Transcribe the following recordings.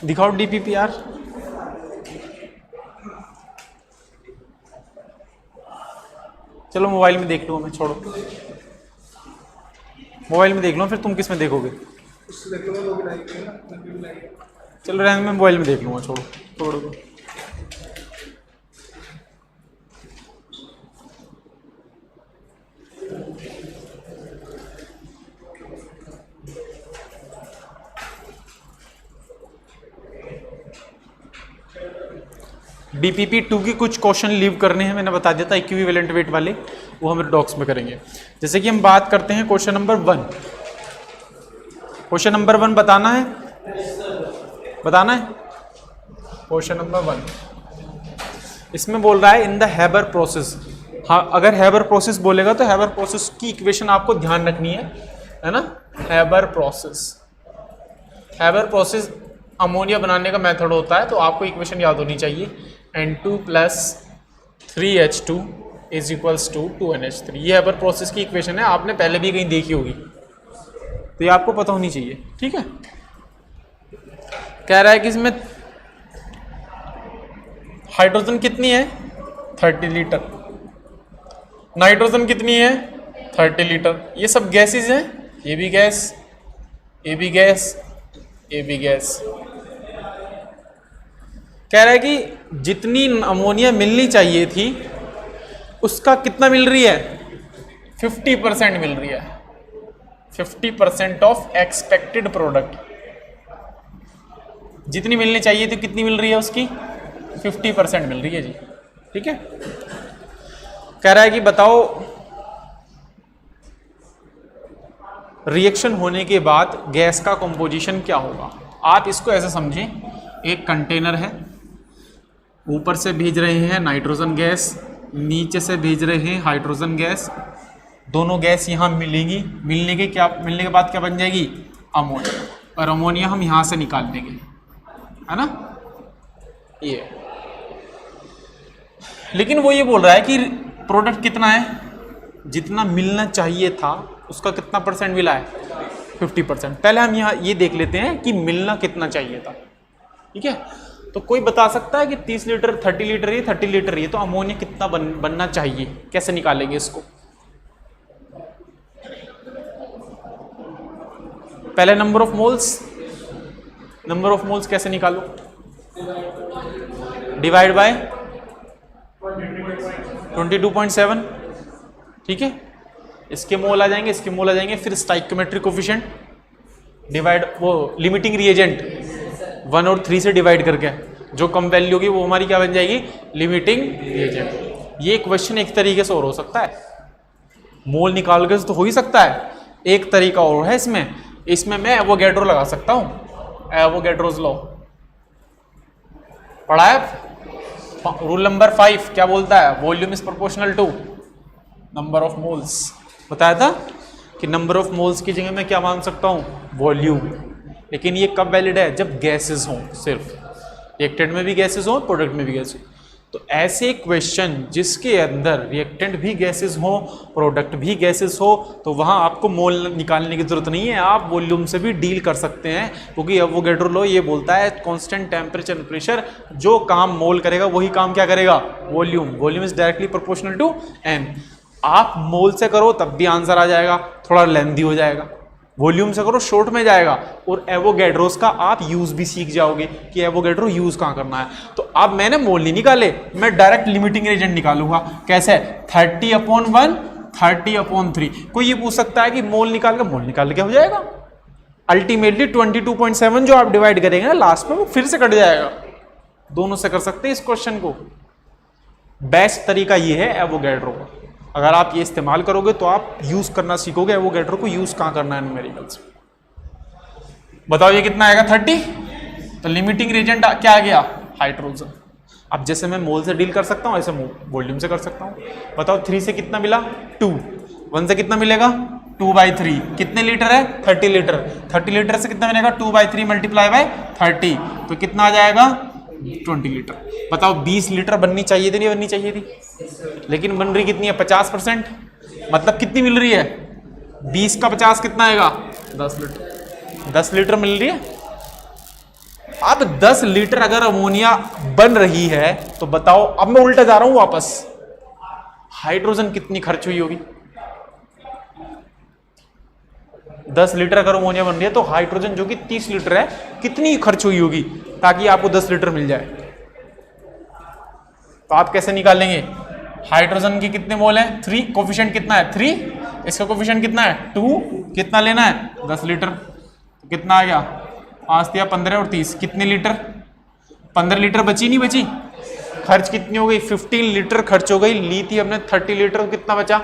दिखाओ DPPR। चलो मोबाइल में देख लूँ मैं, छोड़ो मोबाइल में देख लो, फिर तुम किस में देखोगे? चलो रहने, मैं मोबाइल में देख लूँगा, छोड़ो छोड़ो दो। DPP2 की कुछ क्वेश्चन लीव करने हैं, मैंने बता दिया था इक्विवेलेंट वेट वाले, वो हम डॉक्स में करेंगे। जैसे कि हम बात करते हैं क्वेश्चन नंबर 1। क्वेश्चन नंबर 1 बताना है, बताना है। क्वेश्चन नंबर 1 इसमें बोल रहा है इन द हैबर प्रोसेस। हाँ, अगर हैबर प्रोसेस बोलेगा तो हैबर प्रोसेस की इक्वेशन आपको ध्यान रखनी है ना। हैबर प्रोसेस अमोनिया बनाने का मेथड होता है, तो आपको इक्वेशन याद होनी चाहिए। N2 + 3H2 = 2NH3। ये हैबर प्रोसेस की इक्वेशन है, आपने पहले भी कहीं देखी होगी, तो ये आपको पता होनी चाहिए। ठीक है, कह रहा है कि इसमें हाइड्रोजन कितनी है? 30 लीटर। नाइट्रोजन कितनी है? 30 लीटर। ये सब गैसेज हैं, ये भी गैस, ये भी गैस, ये भी गैस। कह रहा है कि जितनी अमोनिया मिलनी चाहिए थी उसका कितना मिल रही है? 50% मिल रही है। 50% ऑफ एक्सपेक्टेड प्रोडक्ट। जितनी मिलनी चाहिए थी कितनी मिल रही है उसकी? 50% मिल रही है जी। ठीक है, कह रहा है कि बताओ रिएक्शन होने के बाद गैस का कंपोजिशन क्या होगा। आप इसको ऐसे समझें, एक कंटेनर है, ऊपर से भेज रहे हैं नाइट्रोजन गैस, नीचे से भेज रहे हैं हाइड्रोजन गैस। दोनों गैस यहाँ मिलेंगी, मिलने के बाद क्या बन जाएगी? अमोनिया। और अमोनिया हम यहाँ से निकाल लेंगे, है ना। ये लेकिन वो ये बोल रहा है कि प्रोडक्ट कितना है? जितना मिलना चाहिए था उसका कितना परसेंट मिला है? 50%। पहले हम यहाँ ये देख लेते हैं कि मिलना कितना चाहिए था। ठीक है, तो कोई बता सकता है कि 30 लीटर 30 लीटर ये 30 लीटर ये, तो अमोनिया कितना बनना चाहिए? कैसे निकालेंगे इसको? पहले नंबर ऑफ मोल्स कैसे निकालो? Divide by 22.7। ठीक है, इसके मोल आ जाएंगे, इसके मोल आ जाएंगे, फिर स्टाइकियोमेट्रिक कोफिशिएंट डिवाइड, वो लिमिटिंग रिएजेंट 1 और 3 से डिवाइड करके जो कम वैल्यू होगी वो हमारी क्या बन जाएगी? Limiting reagent. ये क्वेश्चन एक तरीके से और हो सकता है, मोल निकाल के तो हो ही सकता है। एक तरीका और है इसमें मैं एवोगैड्रो लगा सकता हूं। एवोगैड्रोस लॉ पढ़ा है, रूल नंबर 5 क्या बोलता है? Volume is proportional to number of moles. बताया था कि नंबर ऑफ मोल्स की जगह मैं क्या मान सकता हूं? वॉल्यूम। लेकिन ये कब वैलिड है? जब गैसेस हों, सिर्फ रिएक्टेंट में भी गैसेस हों, प्रोडक्ट में भी गैसेस। तो ऐसे क्वेश्चन जिसके अंदर रिएक्टेंट भी गैसेस हो, प्रोडक्ट भी गैसेस हो, तो वहां आपको मोल निकालने की जरूरत नहीं है, आप वॉल्यूम से भी डील कर सकते हैं। क्योंकि एवोगैड्रो लॉ ये बोलता है कांस्टेंट टेम्परेचर एंड प्रेशर, जो काम मोल करेगा वही काम क्या करेगा? Volume. Volume is directly proportional to M. आप मोल से करो तब भी आंसर आ जाएगा, थोड़ा लेंथी हो जाएगा। वॉल्यूम से करो शॉर्ट में जाएगा। और एवोगैड्रोस का आप यूज भी सीख जाओगे कि एवोगैड्रो यूज कहां करना है। तो अब मैंने मोल नहीं निकाले, मैं डायरेक्ट लिमिटिंग रिएजेंट निकालूंगा। कैसे? 30/1 30/3। कोई ये पूछ सकता है कि मोल निकाल के क्या हो जाएगा? अल्टीमेटली 22.7 जो आप डिवाइड करेंगे ना लास्ट में, वो फिर से कट जाएगा। दोनों से कर सकते हैं इस क्वेश्चन को। बेस्ट तरीका ये है एवोगैड्रो का। अगर आप ये इस्तेमाल करोगे तो आप यूज करना सीखोगे एवोगैड्रो को यूज कहां करना है न्यूमेरिकल्स। बताओ ये कितना आएगा? 30। तो लिमिटिंग रिएजेंट क्या आ गया? हाइड्रोजन। अब जैसे मैं मोल से डील कर सकता हूं, ऐसे वॉल्यूम से कर सकता हूं। बताओ 3 से कितना मिला? 2। 1 से कितना मिलेगा? 2/3। कितने लीटर है? 30 लीटर। 30 लीटर से कितना मिलेगा? 2/3 मल्टीप्लाई बाय 30, तो कितना आ जाएगा? 20 लीटर। बताओ 20 लीटर बननी चाहिए थी, नहीं बननी चाहिए थी? लेकिन बन रही कितनी है? 50%। मतलब कितनी मिल रही है? 20 का 50 कितना आएगा? 10 लीटर। 10 लीटर मिल रही है। अब 10 लीटर अगर अमोनिया बन रही है तो बताओ, अब मैं उल्टा जा रहा हूं वापस, हाइड्रोजन कितनी खर्च हुई होगी? 10 लीटर अगर अमोनिया बन रही है तो हाइड्रोजन जो कि 30 लीटर है कितनी खर्च हुई होगी ताकि आपको 10 लीटर मिल जाए? तो आप कैसे निकालेंगे? हाइड्रोजन के कितने मोल है? 3। कोफिशिएंट कितना है? 3। इसका कोफिशिएंट कितना है? 2। कितना लेना है? 10 लीटर। तो कितना आ गया? 5 या 15 और 30 कितने लीटर? 15 लीटर बची नहीं बची? खर्च कितनी हो गई? 15 लीटर खर्च हो गई। ली थी हमने 30 लीटर, कितना बचा?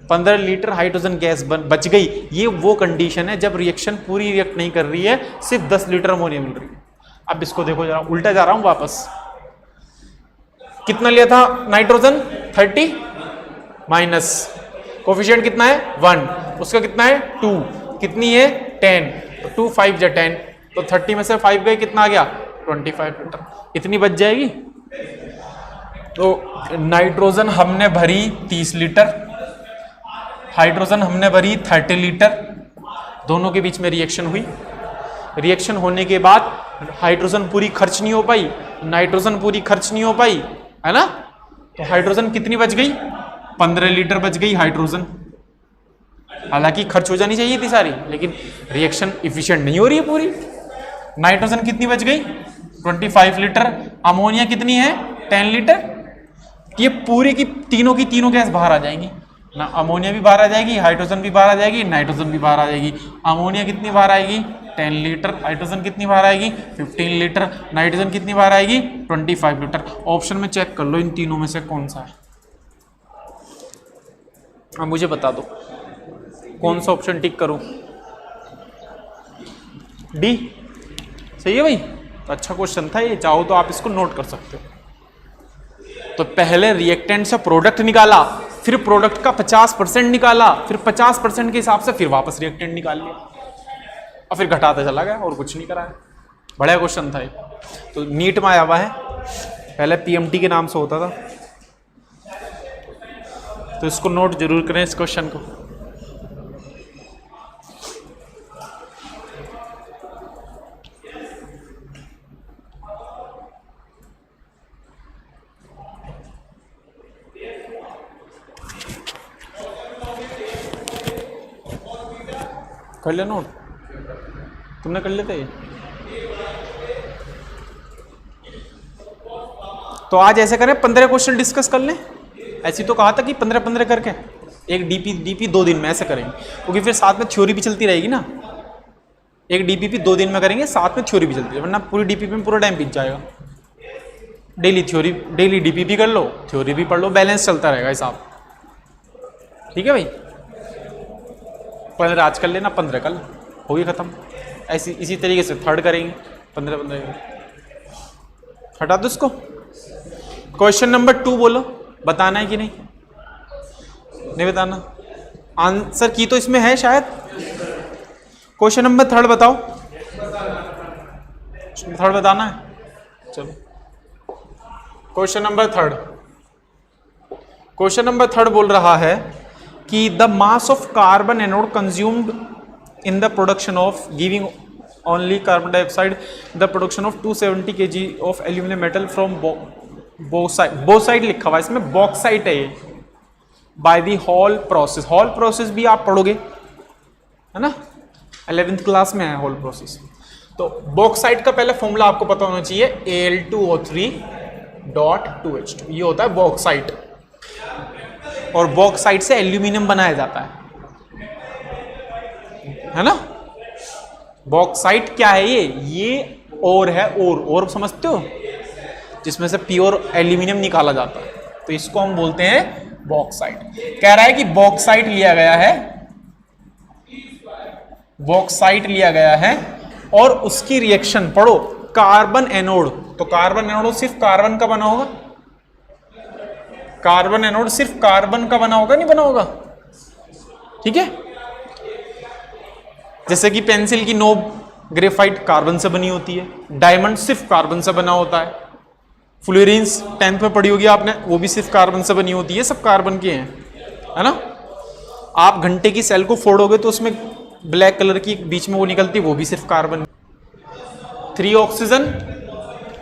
15 लीटर हाइड्रोजन गैस बच गई। ये वो कंडीशन है जब रिएक्शन पूरी रिएक्ट नहीं कर रही है, सिर्फ 10 लीटर अमोनिया मिल रही है। अब इसको देखो जरा, उल्टा जा रहा हूं वापस। कितना लिया था नाइट्रोजन? 30 माइनस कोफिशिएंट कितना है? 1। उसका कितना है? 2। कितनी है? 10। तो 2 5 या 10, तो 30 में से 5 गए, कितना आ गया? 25 लीटर। इतनी बच जाएगी। तो नाइट्रोजन हमने भरी 30 लीटर, हाइड्रोजन हमने भरी 30 लीटर, दोनों के बीच में रिएक्शन हुई। रिएक्शन होने के बाद हाइड्रोजन पूरी खर्च नहीं हो पाई, नाइट्रोजन पूरी खर्च नहीं हो पाई, है ना? तो हाइड्रोजन कितनी बच गई? 15 लीटर बच गई हाइड्रोजन। हालांकि खर्च हो जानी चाहिए थी सारी, लेकिन रिएक्शन इफिशिएंट नहीं हो रही है पूरी। नाइट्रोजन कितनी बच गई? 25 लीटर। अमोनिया कितनी है? 10 लीटर। ये पूरी की तीनों गैस बाहर आ जाएंगी ना, अमोनिया भी बाहर आ जाएगी, हाइड्रोजन भी बाहर आ जाएगी, नाइट्रोजन भी बाहर आ जाएगी। अमोनिया कितनी बाहर आएगी? 10 लीटर। हाइड्रोजन कितनी बाहर आएगी? 15 लीटर। नाइट्रोजन कितनी बाहर आएगी? 25 लीटर। ऑप्शन में चेक कर लो इन तीनों में से कौन सा है। अब मुझे बता दो कौन सा ऑप्शन टिक करूं? डी सही है भाई? अच्छा क्वेश्चन था ये, चाहो तो आप इसको नोट कर सकते हो। तो पहले रिएक्टेंट से प्रोडक्ट निकाला, फिर प्रोडक्ट का 50% निकाला, फिर 50% के हिसाब से फिर वापस रिएक्टेंट निकाल लिया और फिर घटाता चला गया और कुछ नहीं कराया। बड़ा क्वेश्चन था ये। तो नीट में आया हुआ है, पहले पीएमटी के नाम से होता था। तो इसको नोट जरूर करें इस क्वेश्चन को। कर लिया नोट? तुमने कर लिया था ये? तो आज ऐसे करें 15 क्वेश्चन डिस्कस कर लें। ऐसी तो कहा था कि 15-15 करके एक डीपी 2 दिन में ऐसे करेंगे, क्योंकि फिर साथ में थ्योरी भी चलती रहेगी ना। एक डीपीपी 2 दिन में करेंगे, साथ में थ्योरी भी चलती है, वरना पूरी डीपीपी में पूरा टाइम बीत जाएगा। डेली थ्योरी, डेली डीपीपी कर लो, थ्योरी भी पढ़ लो, बैलेंस चलता रहेगा हिसाब। ठीक है भाई? 15 आज कर लेना, 15 कल हो गई खत्म। ऐसी इसी तरीके से थर्ड करेंगे 15-15। हटा दो इसको। क्वेश्चन नंबर 2 बोलो, बताना है कि नहीं? नहीं बताना? आंसर की तो इसमें है शायद। क्वेश्चन नंबर 3 बताओ। 3 बताना है? चलो क्वेश्चन नंबर 3। क्वेश्चन नंबर 3 बोल रहा है कि the mass of carbon anode consumed in the production of giving only carbon dioxide the production of 270 kg of aluminium metal from bauxite लिखा हुआ है इसमें, बॉक्साइट है ये, by the hall process. Hall process भी आप पढ़ोगे, है ना? 11th क्लास में है हॉल प्रोसेस। तो बॉक्साइट का पहले फॉर्मूला आपको पता होना चाहिए, Al2O3.2H2, ये होता है बॉक्साइट। और बॉक्साइट से एल्यूमिनियम बनाया जाता है ना? बॉक्साइट क्या है? ये ओर है, ओर समझते हो, जिसमें से प्योर एल्यूमिनियम निकाला जाता है, तो इसको हम बोलते हैं बॉक्साइट। कह रहा है कि बॉक्साइट लिया गया है, बॉक्साइट लिया गया है और उसकी रिएक्शन पढ़ो, कार्बन एनोड। तो कार्बन एनोड सिर्फ कार्बन का बना होगा, कार्बन एनोड सिर्फ कार्बन का बना होगा, नहीं बना होगा? ठीक है? जैसे कि पेंसिल की नोब ग्रेफाइट कार्बन से बनी होती है, डायमंड सिर्फ कार्बन से बना होता है, फ्लोरीन्स 10th में पढ़ी होगी आपने, वो भी सिर्फ कार्बन से बनी होती है, सब कार्बन के हैं, है ना? आप घंटे की सेल को फोड़ोगे तो उसमें ब्लैक कलर की बीच में वो निकलती है, वो भी सिर्फ कार्बन। 3 ऑक्सीजन,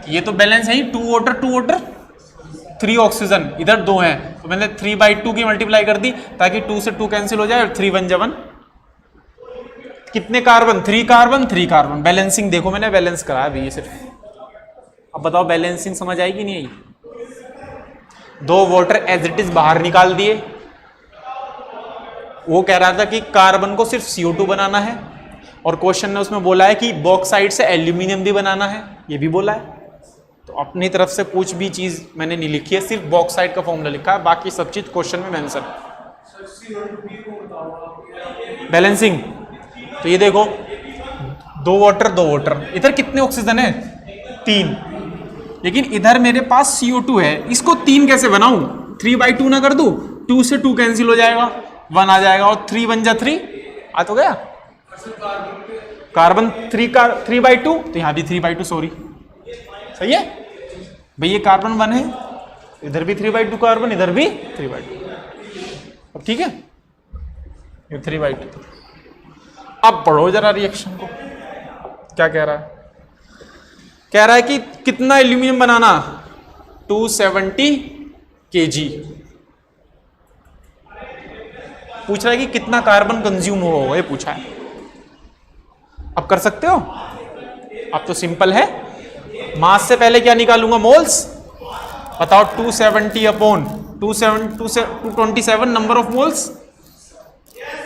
ये तो बैलेंस है ही, 2 वाटर 3 ऑक्सीजन, इधर 2 हैं तो मैंने 3/2 की मल्टीप्लाई कर दी ताकि 2 से 2 कैंसिल हो जाए और 3 1 1। कितने कार्बन? 3 कार्बन। बैलेंसिंग देखो मैंने बैलेंस कराया अभी ये सिर्फ। अब बताओ बैलेंसिंग समझ आई कि नहीं आई? 2 वाटर एज इट इज बाहर निकाल दिए। वो कह रहा था कि कार्बन को सिर्फ CO2 बनाना है और क्वेश्चन ने उसमें बोला है कि बॉक्साइड से एल्यूमिनियम भी बनाना है, ये भी बोला है। तो अपनी तरफ से कुछ भी चीज मैंने नहीं लिखी है, सिर्फ बॉक्साइड का फॉर्मूला लिखा है, बाकी सब चीज क्वेश्चन में मेंशन। बैलेंसिंग तो ये देखो 2 वाटर, इधर कितने ऑक्सीजन है? 3, लेकिन इधर मेरे पास CO2 है, इसको 3 कैसे बनाऊं? 3/2 ना कर दूं, 2 से 2 कैंसिल हो जाएगा, 1 आ जाएगा और 3 1 जा 3 आ तो गया। कार्बन 3/2 तो यहां भी 3/2, सॉरी सही है भाई, ये कार्बन 1 है, इधर भी 3/2 कार्बन, इधर भी 3/2। अब ठीक है, ये 3/2। अब पढ़ो जरा रिएक्शन को, क्या कह रहा है? कह रहा है कि कितना एल्यूमिनियम बनाना? 270 kg। पूछ रहा है कि कितना कार्बन कंज्यूम होगा, ये पूछा है। अब कर सकते हो? अब तो सिंपल है, मास से पहले क्या निकालूंगा? मोल्स। बताओ 270 अपॉन 227 नंबर ऑफ मोल्स।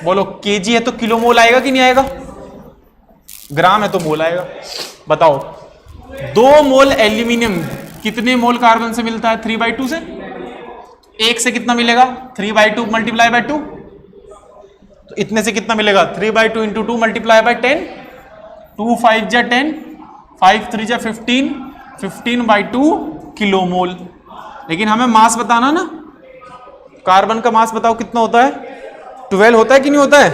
बोलो केजी है तो किलो मोल आएगा कि नहीं आएगा? ग्राम है तो मोल आएगा। बताओ 2 मोल एल्यूमिनियम कितने मोल कार्बन से मिलता है? 3/2 से। 1 से कितना मिलेगा? 3/2 मल्टीप्लाई बाय 2, तो इतने से कितना मिलेगा? 3/2 इंटू 2 मल्टीप्लाई बाय 10, 2 5 जा 10, 5 3 जा 15, 15/2 किलो मोल। लेकिन हमें मास बताना ना, कार्बन का मास बताओ कितना होता है? 12 होता है कि नहीं होता है?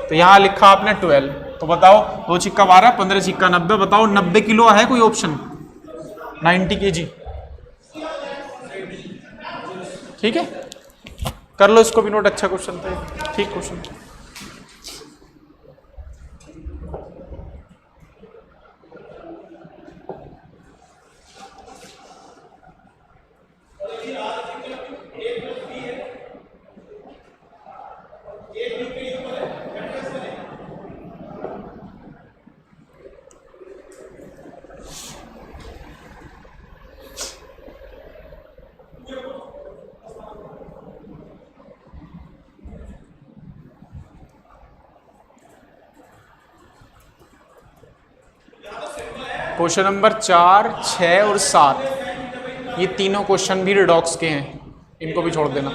तो यहां लिखा आपने 12, तो बताओ 2 छिक्का 12, 15 छिक्का 90, बताओ 90 किलो है कोई ऑप्शन? 90 kg। ठीक है, कर लो इसको भी नोट, अच्छा क्वेश्चन था, ठीक क्वेश्चन। क्वेश्चन नंबर 4, 6 और 7, ये तीनों क्वेश्चन भी रिडॉक्स के हैं, इनको भी छोड़ देना।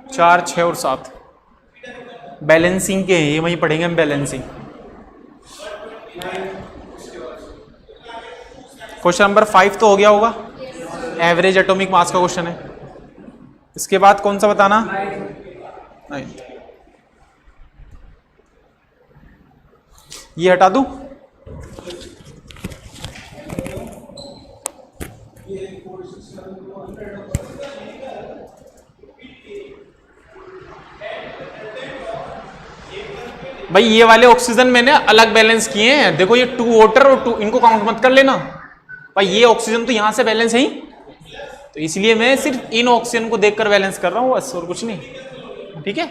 4, 6 और 7 बैलेंसिंग के हैं, ये वहीं पढ़ेंगे हम बैलेंसिंग। क्वेश्चन नंबर 5 तो हो गया होगा, एवरेज एटॉमिक मास का क्वेश्चन है। इसके बाद कौन सा बताना? 9th। ये हटा दूं? भाई ये वाले ऑक्सीजन मैंने अलग बैलेंस किए हैं, देखो ये 2 वाटर और 2, इनको काउंट मत कर लेना भाई, ये ऑक्सीजन तो यहां से बैलेंस है ही, तो इसलिए मैं सिर्फ इन ऑक्सीजन को देखकर बैलेंस कर रहा हूं बस, और कुछ नहीं। ठीक है,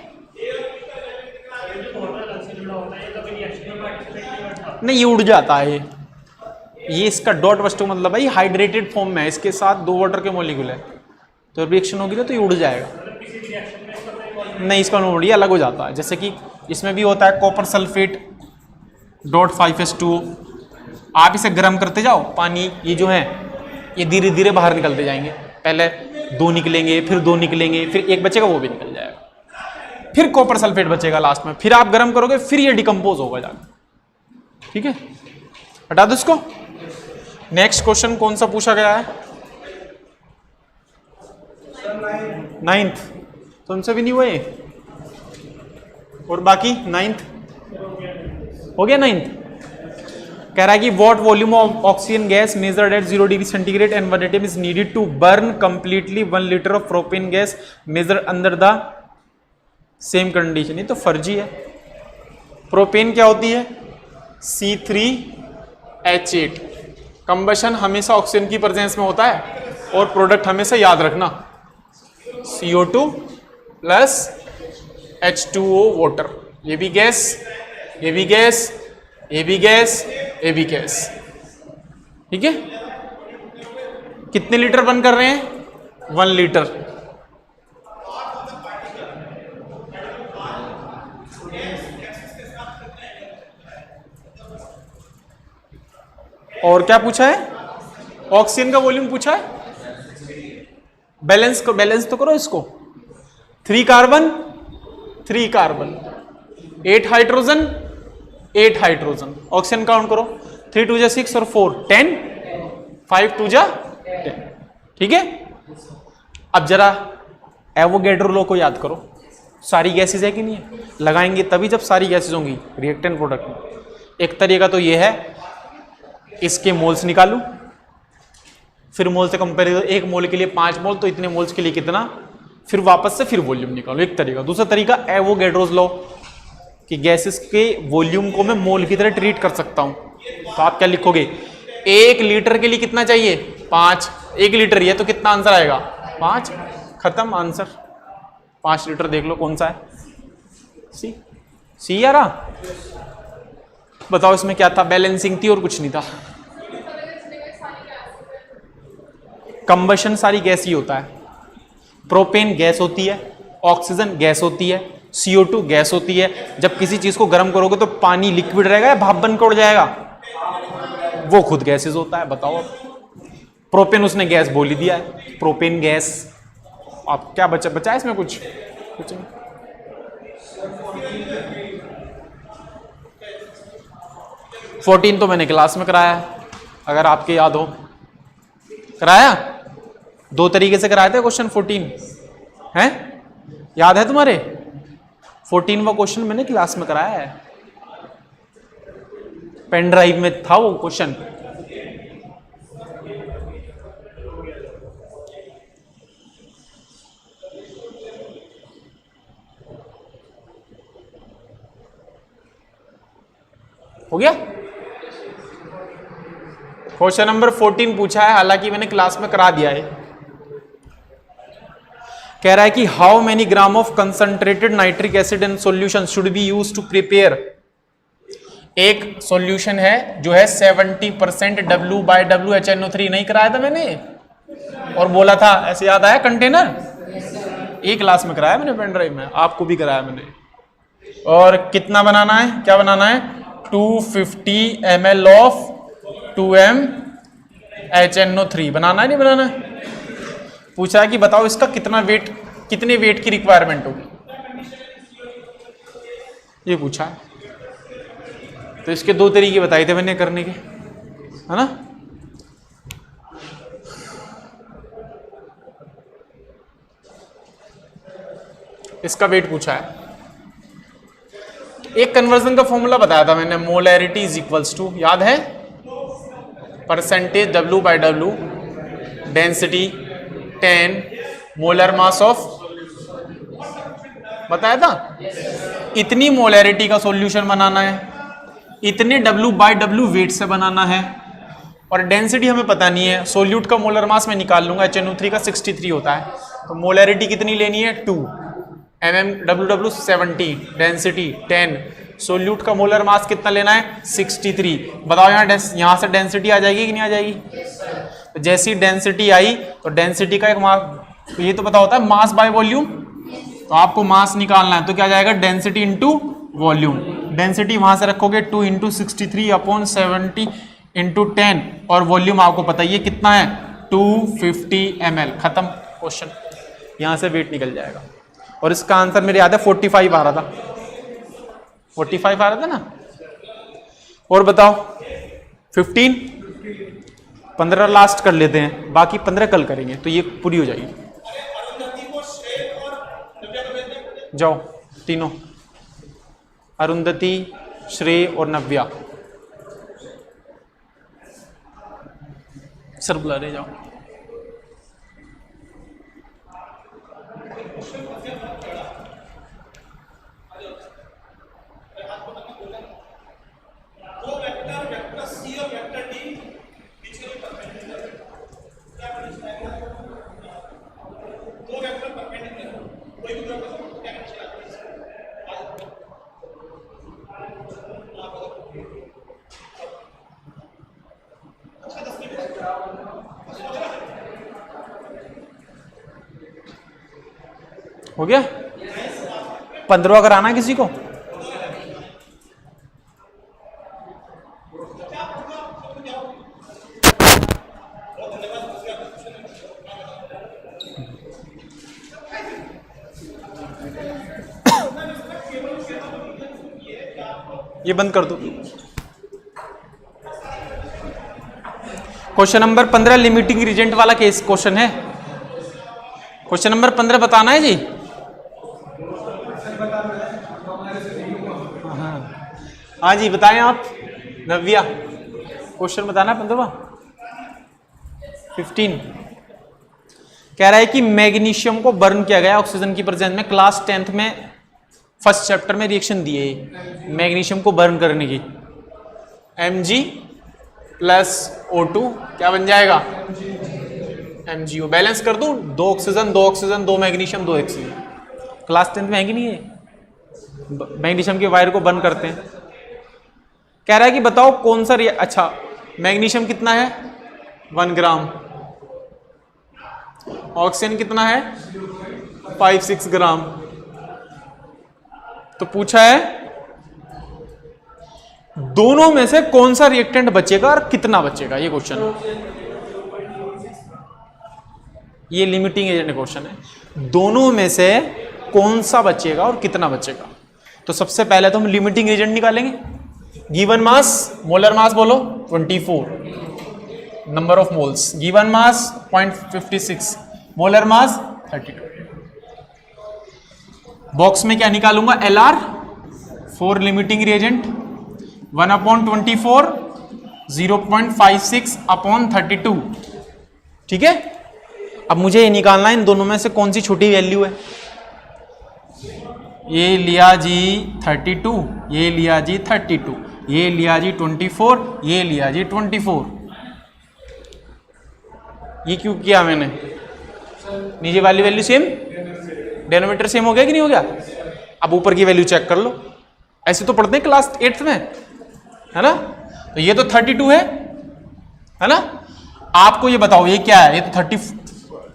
नहीं ये उड़ जाता है, ये इसका डॉट वस्तु मतलब भाई हाइड्रेटेड फॉर्म में है, इसके साथ 2 वाटर के मॉलिक्यूल है, तो रिएक्शन होगी तो ये उड़ जाएगा। नहीं इसका नोड ये अलग हो जाता है, जैसे कि इसमें भी होता है कॉपर सल्फेट .5s2, आप इसे गर्म करते जाओ, पानी ये जो है ये धीरे धीरे बाहर निकलते जाएंगे, पहले 2 निकलेंगे, फिर 2 निकलेंगे, फिर 1 बचेगा वो भी निकल जाएगा, फिर कॉपर सल्फेट बचेगा लास्ट में, फिर आप गर्म करोगे, फिर ये डिकम्पोज होगा जाकर। ठीक है, हटा दो इसको। नेक्स्ट क्वेश्चन कौन सा पूछा गया है? 9th, तुमसे भी नहीं हुए और बाकी 9th हो गया। 9th कह रहा है कि what volume of oxygen gas measured at 0 degree centigrade and 1 atom is needed to burn completely 1 litre of propane gas measured under the same condition. ये तो फर्जी है। प्रोपेन क्या होती है? C3H8। कंबशन हमेशा ऑक्सीजन की प्रेजेंस में होता है और प्रोडक्ट हमेशा याद रखना CO2 प्लस H2O वाटर। ये भी गैस, ये भी गैस, ये भी गैस, ये भी गैस। ठीक है, कितने लीटर बर्न कर रहे हैं? 1 लीटर। और क्या पूछा है? ऑक्सीजन का वॉल्यूम पूछा है। बैलेंस तो करो इसको। 3 carbon 3 carbon, 8 hydrogen 8 hydrogen. Oxygen count करो, 3 2 जा 6 और 4 10, 5 2 जा 10। ठीक है, अब जरा एवोगैड्रो लॉ को याद करो। सारी गैसेज है कि नहीं है? लगाएंगे तभी जब सारी गैसेज होंगी रिएक्टेंट प्रोडक्ट में। एक तरीका तो ये है, इसके मोल्स निकालूं, फिर मोल से कंपेयर, एक मोल के लिए 5 मोल तो इतने मोल्स के लिए कितना, फिर वापस से फिर वॉल्यूम निकालो। एक तरीका। दूसरा तरीका एवोगैड्रोस लॉ, कि गैसेस के वॉल्यूम को मैं मोल की तरह ट्रीट कर सकता हूं। तो आप क्या लिखोगे? 1 लीटर के लिए कितना चाहिए? 5। 1 लीटर ये तो कितना आंसर आएगा? 5। खत्म आंसर। 5 लीटर देख लो कौन सा है। सी यारा। बताओ इसमें क्या था? बैलेंसिंग थी और कुछ नहीं था। कंबशन सारी गैस ही होता है। प्रोपेन गैस होती है, ऑक्सीजन गैस होती है, CO2 गैस होती है। जब किसी चीज को गर्म करोगे तो पानी लिक्विड रहेगा या भाप बनकर उड़ जाएगा? वो खुद गैसेस होता है। बताओ अब। प्रोपेन उसने गैस बोल ही दिया है, प्रोपेन गैस। आप क्या बचा इसमें? कुछ नहीं। 14 तो मैंने क्लास में कराया है, अगर आपके याद हो। कराया? 2 तरीके से कराए थे क्वेश्चन 14 हैं, याद है तुम्हारे? 14वां क्वेश्चन मैंने क्लास में कराया है, पेन ड्राइव में था वो क्वेश्चन। हो गया? क्वेश्चन नंबर 14 पूछा है, हालांकि मैंने क्लास में करा दिया है। कह रहा है कि how many gram of concentrated nitric acid in solution should be used to prepare. एक सॉल्यूशन है जो है 70% W/WHNO3, नहीं कराया था मैंने और बोला था, ऐसे याद आया? कंटेनर एक क्लास में कराया मैंने, पेन ड्राइव में, आपको भी कराया मैंने। और कितना बनाना है? क्या बनाना है? 250 ml ऑफ 2M HNO3 बनाना है, नहीं बनाना है? पूछा है कि बताओ इसका कितना वेट, कितने वेट की रिक्वायरमेंट होगी, ये पूछा है। तो इसके 2 तरीके बताए थे मैंने करने के, है ना? इसका वेट पूछा है। एक कन्वर्जन का फॉर्मूला बताया था मैंने, मोलैरिटी इज इक्वल्स टू, याद है? Percentage W/W, density 10, molar mass of, बताया था। इतनी मोलैरिटी का सॉल्यूशन बनाना है, इतने W/W वेट से बनाना है, और डेंसिटी हमें पता नहीं है। सोल्यूट का मोलर मास मैं निकाल लूंगा, HNO3 का 63 होता है, तो मोलैरिटी कितनी लेनी है? 2 mmWW 70, डेंसिटी 10, सोल्यूट का मोलर मास कितना लेना है? 63। बताओ यहाँ से डेंसिटी आ जाएगी कि नहीं आ जाएगी? तो जैसी डेंसिटी आई तो डेंसिटी का एक मास, तो ये तो पता होता है मास बाय वॉल्यूम, तो आपको मास निकालना है, तो क्या जाएगा? Density into volume. डेंसिटी वहां से रखोगे 2 × 63/70 × 10, और वॉल्यूम आपको पता ही है कितना है? 250 ml। खत्म क्वेश्चन, यहां से वेट निकल जाएगा। और इसका आंसर मेरे याद है 45 आ रहा था, 45 आ रहा था ना? और बताओ 15 15 लास्ट कर लेते हैं, बाकी 15 कल करेंगे, तो ये पूरी हो जाएगी। जाओ तीनों, अरुंधति, श्रेय और नव्या, सर बुला रहे, जाओ। हो गया? 15वां कराना किसी को? ये बंद कर दो। क्वेश्चन नंबर 15 लिमिटिंग रीजेंट वाला केस क्वेश्चन है। क्वेश्चन नंबर 15 बताना है जी। हाँ जी बताएं आप नव्या, क्वेश्चन बताना 15वां। 15 कह रहा है कि मैग्नीशियम को बर्न किया गया ऑक्सीजन की प्रेजेंस में। क्लास 10th में फर्स्ट चैप्टर में रिएक्शन दिए मैग्नीशियम को बर्न करने की। Mg प्लस O2 क्या बन जाएगा? MgO। बैलेंस कर दूं, 2 oxygen 2 oxygen 2 magnesium 2 oxygen. Class 10th में है कि नहीं है? मैग्नीशियम के वायर को बर्न करते हैं। कह रहा है कि बताओ कौन सा अच्छा मैग्नीशियम कितना है? 1 ग्राम। ऑक्सीजन कितना है? 5-6 ग्राम। तो पूछा है दोनों में से कौन सा रिएक्टेंट बचेगा और कितना बचेगा, ये क्वेश्चन। ये लिमिटिंग एजेंट क्वेश्चन है। दोनों में से कौन सा बचेगा और कितना बचेगा। तो सबसे पहले तो हम लिमिटिंग एजेंट निकालेंगे। गिवन मास, मोलर मास बोलो 24, number of moles. Given mass 0.56, molar mass 32। Box में क्या निकालूंगा? Lr for limiting reagent 1/24 0.56/32। ठीक है। अब मुझे ये निकालना है इन दोनों में से कौन सी छोटी वैल्यू है। ये लिया जी 32, ये लिया जी 32, ये लिया जी 24, ये लिया जी 24। ये क्यों किया मैंने? नीचे वाली वैल्यू सेम, डेनोमीटर सेम हो गया कि नहीं हो गया? अब ऊपर की वैल्यू चेक कर लो। ऐसे तो पढ़ते हैं क्लास 8th में, है ना। तो ये तो 32 है ना। आपको ये बताओ ये क्या है? ये तो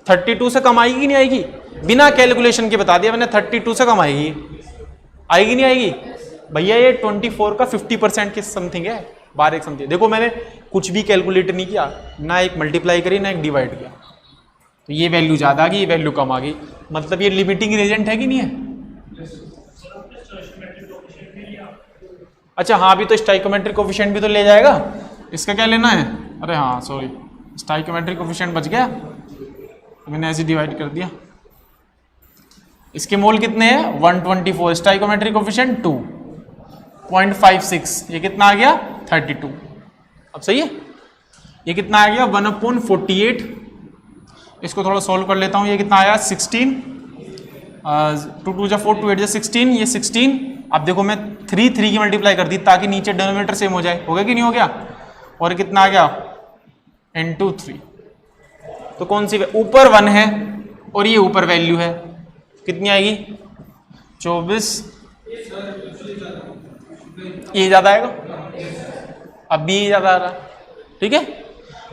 32 से कम आएगी कि नहीं आएगी? बिना कैलकुलेशन के बता दिया मैंने, 32 से कम आएगी। आएगी नहीं आएगी? भैया ये 24 का 50% के समथिंग है, 12 समथिंग। देखो मैंने कुछ भी कैलकुलेट नहीं किया, ना एक मल्टीप्लाई करी ना एक डिवाइड किया। तो ये वैल्यू ज्यादा आ गई, ये वैल्यू कम आ गई, मतलब ये लिमिटिंग रिएजेंट है कि नहीं है? अच्छा हाँ, अभी तो स्टाइकोमेट्रिक कोफिशिएंट भी तो ले जाएगा। इसका क्या लेना है? अरे हाँ सॉरी, स्टाइकोमेट्रिक कोफिशिएंट बच गया, मैंने ऐसे डिवाइड कर दिया। इसके मोल कितने हैं? 124, स्टाइकोमेट्रिक कोफिशिएंट 2.56, ये कितना आ गया? 32। अब सही है। ये कितना आ गया? 1/48। इसको थोड़ा सॉल्व कर लेता हूँ। ये कितना आया? 16, 2 2 जा 4, 2 8 जा 16, ये 16। अब देखो मैं 3 की मल्टीप्लाई कर दी ताकि नीचे डिनोमिनेटर सेम हो जाए। हो गया कि नहीं हो गया? और कितना आ गया? into 3। तो कौन सी? ऊपर 1 है और ये ऊपर वैल्यू है, कितनी आएगी? 24। ये ज्यादा आएगा, अब भी ये ज्यादा आ रहा है। ठीक है।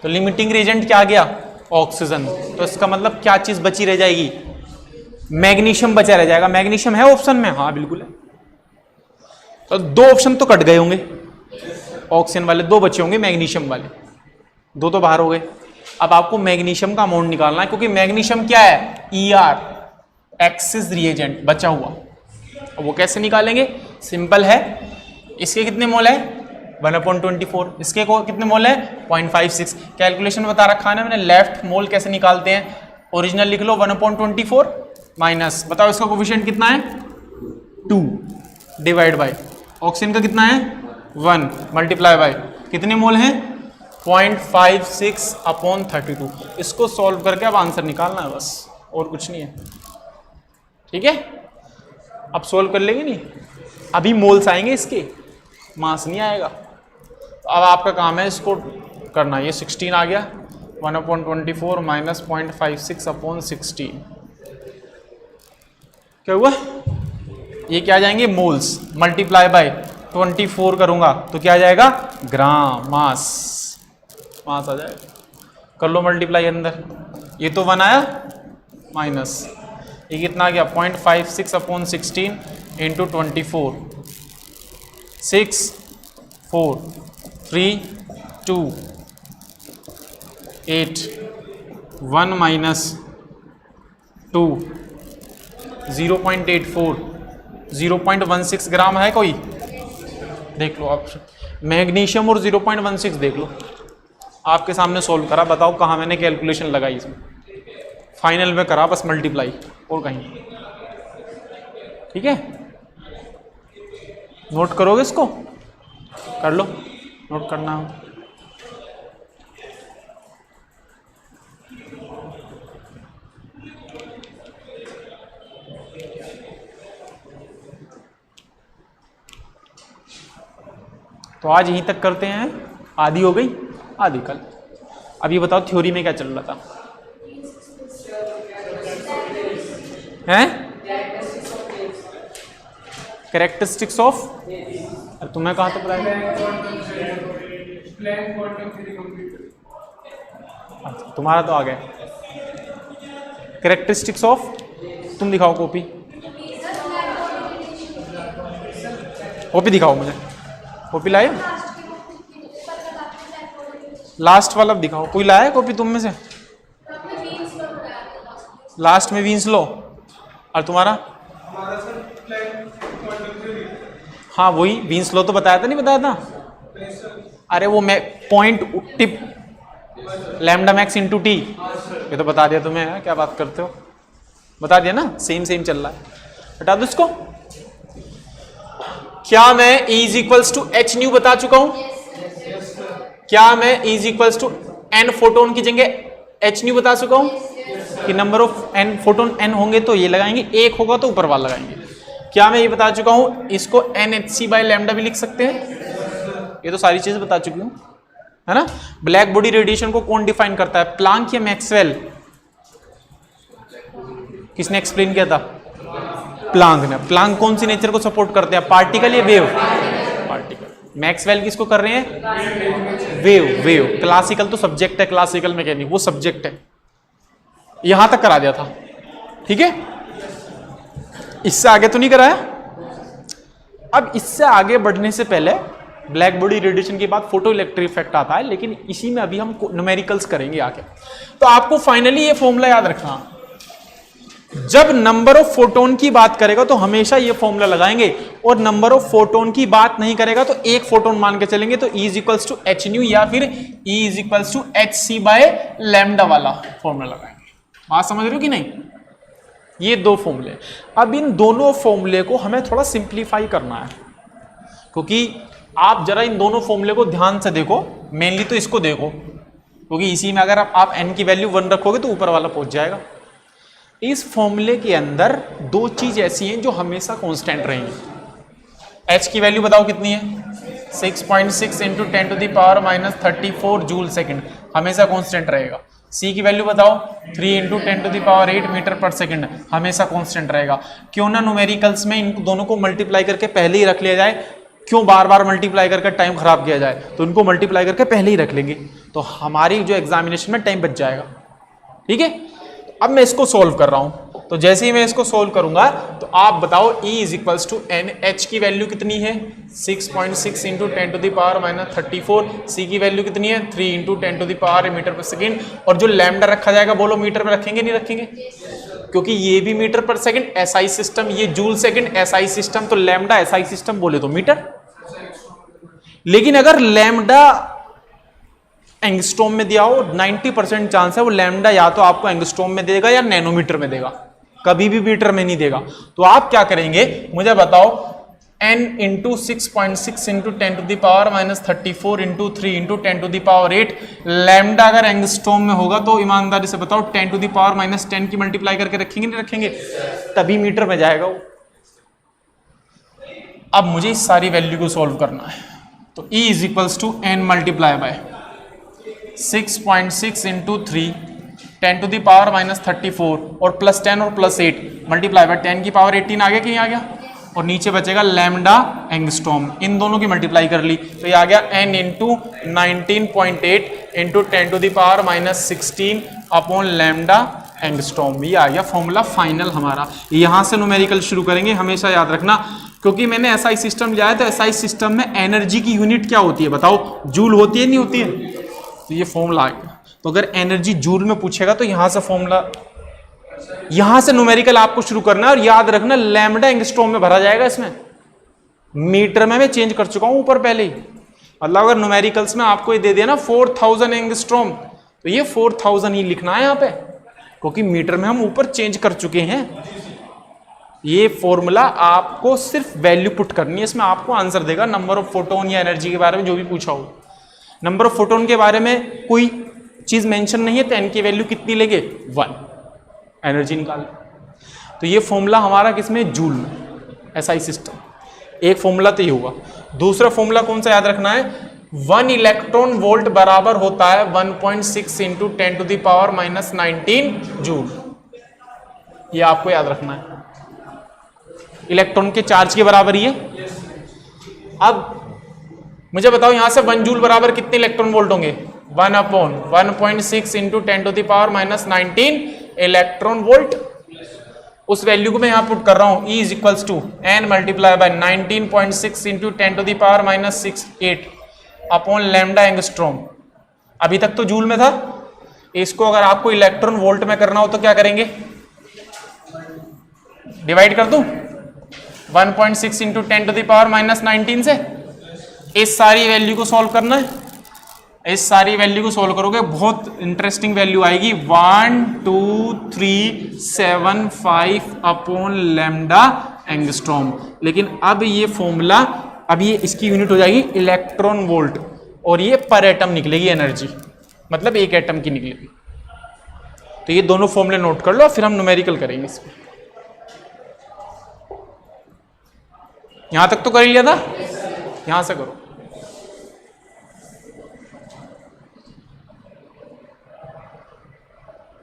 तो लिमिटिंग रिएजेंट क्या आ गया? ऑक्सीजन। तो इसका मतलब क्या चीज बची रह जाएगी? मैग्नीशियम बचा रह जाएगा। मैग्नीशियम है ऑप्शन में? हाँ बिल्कुल है। तो 2 ऑप्शन तो कट गए होंगे, ऑक्सीजन वाले 2 बचे होंगे, मैग्नीशियम वाले 2 तो बाहर हो गए। अब आपको मैग्नीशियम का अमाउंट निकालना है, क्योंकि मैग्नीशियम क्या है? ER, एक्सिस रिएजेंट बचा हुआ। अब वो कैसे निकालेंगे? सिंपल है। इसके कितने मोल है? 1/24। इसके कितने मोल है? 0.56। कैलकुलेशन बता रखा है ना मैंने, लेफ्ट मोल कैसे निकालते हैं। ओरिजिनल लिख लो 1/24 माइनस, बताओ इसका कोफिशिएंट कितना है? 2 डिवाइड बाय ऑक्सीजन का कितना है? 1 मल्टीप्लाई बाय कितने मोल हैं? 0.56/32। इसको सॉल्व करके अब आंसर निकालना है बस, और कुछ नहीं है। ठीक है। अब सॉल्व कर लेंगे नहीं, अभी मोल्स आएंगे इसके, मास नहीं आएगा। तो अब आपका काम है इसको करना। ये 16 आ गया, 1/24 माइनस 0.56/16 क्या हुआ? ये क्या आ जाएंगे? मोल्स। मल्टीप्लाई बाय 24 करूंगा तो क्या आ जाएगा? ग्राम। मास आ जाएगा। कर लो मल्टीप्लाई अंदर। ये तो 1 आया माइनस, ये कितना आ गया 0.56 अपॉन 16 इंटू 24, 6 4 3 2 8 1 माइनस 2 0.84 0.16 ग्राम है कोई, देख लो आप। मैग्नीशियम और 0.16 देख लो, आपके सामने सोल्व करा, बताओ कहाँ मैंने कैलकुलेशन लगाई इसमें, फाइनल में करा बस मल्टीप्लाई और कहीं। ठीक है, नोट करोगे इसको, कर लो, नोट करना हो। तो आज यहीं तक करते हैं, आधी हो गई, आधी कल। अब ये बताओ थ्योरी में क्या चल रहा था, हैं? कैरेक्टरिस्टिक्स ऑफ, तुम्हें कहाँ तक पढ़ाया? तुम्हारा तो आ गया। कैरेक्टरिस्टिक्स ऑफ, तुम दिखाओ कॉपी, कॉपी दिखाओ मुझे, कॉपी लाए? लास्ट वाला दिखाओ, कोई लाया है कॉपी तुम में से? लास्ट में वीन्स लो। और तुम्हारा? हाँ वही वीन्स लो तो बताया था, नहीं बताया था? अरे वो point tip lambda max into T, ये तो बता दिया तुम्हें, क्या बात करते हो, बता दिया ना, सेम सेम चल रहा है, बता दो इसको। क्या मैं E is equals to H nu बता चुका हूं? क्या मैं E is equals to N photon की जगह एच न्यू बता चुका हूं कि number of N photon N होंगे तो ये लगाएंगे, एक होगा तो ऊपर वाला लगाएंगे। क्या मैं ये बता चुका हूं इसको NHC बाय लैम्डा भी लिख सकते हैं? ये तो सारी चीजें बता चुकी हूं, है ना। ब्लैक बॉडी रेडिएशन को कौन डिफाइन करता है, प्लांक या मैक्सवेल? किसने एक्सप्लेन किया था? प्लांक ने। प्लांक कौन सी नेचर को सपोर्ट करते हैं, पार्टिकल या वेव? पार्टिकल। मैक्सवेल किसको कर रहे हैं? वेव। वेव क्लासिकल तो सब्जेक्ट है, क्लासिकल मैकेनिक वो सब्जेक्ट है। यहां तक करा दिया था, ठीक है, इससे आगे तो नहीं कराया। अब इससे आगे बढ़ने से पहले ब्लैक बॉडी रेडिएशन के बाद फोटो इलेक्ट्रिक इफेक्ट आता है, लेकिन इसी में अभी हम न्यूमेरिकल्स करेंगे आगे। तो आपको फाइनली ये फॉर्मूला याद रखना, जब नंबर ऑफ फोटोन की बात करेगा तो हमेशा ये फॉर्मूला लगाएंगे, और नंबर ऑफ फोटोन की बात नहीं करेगा तो एक फोटोन मान के चलेंगे, तो E is equals to H nu या फिर E is equals to H C by lambda वाला फॉर्मूला लगाएंगे। बात समझ रहे हो कि नहीं? ये दो फॉर्मूले। अब इन दोनों फॉर्मूले को हमें थोड़ा सिंप्लीफाई करना है, क्योंकि आप जरा इन दोनों फॉर्मूले को ध्यान से देखो, मेनली तो इसको देखो, क्योंकि इसी में अगर आप n की वैल्यू 1 रखोगे तो ऊपर वाला पहुंच जाएगा। इस फॉर्मूले के अंदर दो चीज ऐसी हैं जो हमेशा कांस्टेंट रहेंगी। h की वैल्यू बताओ कितनी है? 6.6 into 10 to the power minus 34 joule second, हमेशा कांस्टेंट रहेगा। c की वैल्यू बताओ 3 into 10 to the power 8 metre per second, हमेशा कांस्टेंट रहेगा। क्यों ना न्यूमेरिकल्स में इन दोनों को मल्टीप्लाई करके पहले ही रख लिया जाए, क्यों बार बार मल्टीप्लाई करके टाइम खराब किया जाए, तो इनको मल्टीप्लाई करके पहले ही रख लेंगे, तो हमारी जो एग्जामिनेशन में टाइम बच जाएगा। ठीक है, अब मैं इसको सोल्व कर रहा हूं, तो जैसे ही मैं इसको सोल्व करूंगा तो आप बताओ E is equals to N, H की वैल्यू कितनी है? 6.6 into 10 to the power minus 34, C की वैल्यू कितनी है? 3 into 10 to the power metre per second, और जो लैम्डा रखा जाएगा बोलो मीटर में रखेंगे नहीं रखेंगे? क्योंकि ये भी metre per second SI system, ये जूल सेकेंड SI सिस्टम, तो लैम्डा SI सिस्टम बोले तो मीटर। लेकिन अगर लैम्डा एंगस्ट्रॉम में दिया हो, 90% चांस है वो लैम्डा या तो आपको एंगस्ट्रॉम में देगा या नैनोमीटर में देगा, कभी भी मीटर में नहीं देगा। तो आप क्या करेंगे मुझे बताओ, n into 6.6 into 10 to the power minus 34 into 3 into 10 to the power 8, lambda अगर एंगस्ट्रॉम में होगा तो ईमानदारी से बताओ 10 टू द पावर माइनस 10 की मल्टीप्लाई करके रखेंगे नहीं रखेंगे? तभी मीटर में जाएगा वो। अब मुझे इस सारी वैल्यू को सॉल्व करना है, तो E is equals to n multiply by 6.6 into 3 10 to the power minus 34 और प्लस 10 और प्लस 8 मल्टीप्लाई बाय 10 की पावर 18 आ गया कि नहीं आ गया? और नीचे बचेगा लैम्डा एंगस्ट्रॉम, इन दोनों की मल्टीप्लाई कर ली तो ये आ गया n into 19.8 into 10 to the power minus 16 upon lambda angstrom. ये आ गया फॉर्मूला फाइनल हमारा। यहां से न्यूमेरिकल शुरू करेंगे, हमेशा याद रखना, क्योंकि मैंने एसआई सिस्टम लिया है तो एसआई सिस्टम में एनर्जी की यूनिट क्या होती है बताओ? जूल होती है नहीं होती है? तो ये फॉर्मूला आ गया। तो अगर एनर्जी जूल में पूछेगा तो यहां से फॉर्मूला, यहां से न्यूमेरिकल आपको शुरू करना है। और याद रखना लैम्डा एंगस्ट्रॉम में भरा जाएगा, इसमें मीटर में मैं चेंज कर चुका हूं ऊपर पहले ही। मतलब अगर न्यूमेरिकल्स में आपको ये दे दिया ना 4000 एंगस्ट्रॉम, तो ये 4000 ही लिखना है यहाँ पे, क्योंकि मीटर में हम ऊपर चेंज कर चुके हैं। ये फॉर्मूला आपको सिर्फ वैल्यू पुट करनी है, इसमें आपको आंसर देगा नंबर ऑफ फोटोन या एनर्जी के बारे में जो भी पूछा हो। नंबर ऑफ फोटोन के बारे में कोई चीज मेंशन नहीं है, तो एन की वैल्यू कितनी लेंगे? 1, एनर्जी निकाल। तो ये फॉर्मूला हमारा किसमें? जूल में, एसआई सिस्टम। एक फॉर्मूला तो ये हुआ। दूसरा फॉर्मूला कौन सा याद रखना है? 1 इलेक्ट्रॉन वोल्ट बराबर होता है 1.6 इंटू 10⁻⁻19 जूल। ये आपको याद रखना है, इलेक्ट्रॉन के चार्ज के बराबर ही है। अब मुझे बताओ यहां से 1 जूल बराबर कितने इलेक्ट्रॉन वोल्ट होंगे? 1/1.6 इंटू 10⁻⁻19 इलेक्ट्रॉन वोल्ट। उस वैल्यू को मैं यहां पुट कर रहा हूं, E is equals to n multiply by 19.6 into 10⁻⁻68 upon lambda angstrom. अभी तक तो जूल में था, इसको अगर आपको इलेक्ट्रॉन वोल्ट में करना हो तो क्या करेंगे? डिवाइड कर दूं 1.6 इंटू 10⁻⁻19 से। इस सारी वैल्यू को सॉल्व करना है। इस सारी वैल्यू को सॉल्व करोगे बहुत इंटरेस्टिंग वैल्यू आएगी, 1235 अपॉन लैम्डा एंगस्ट्रॉम। लेकिन अब ये फॉर्मूला, अब ये इसकी यूनिट हो जाएगी इलेक्ट्रॉन वोल्ट, और ये पर एटम निकलेगी एनर्जी, मतलब एक एटम की निकलेगी। तो ये दोनों फॉर्मूले नोट कर लो, फिर हम न्यूमेरिकल करेंगे इसमें। यहां तक तो कर लिया था, यहां से करो।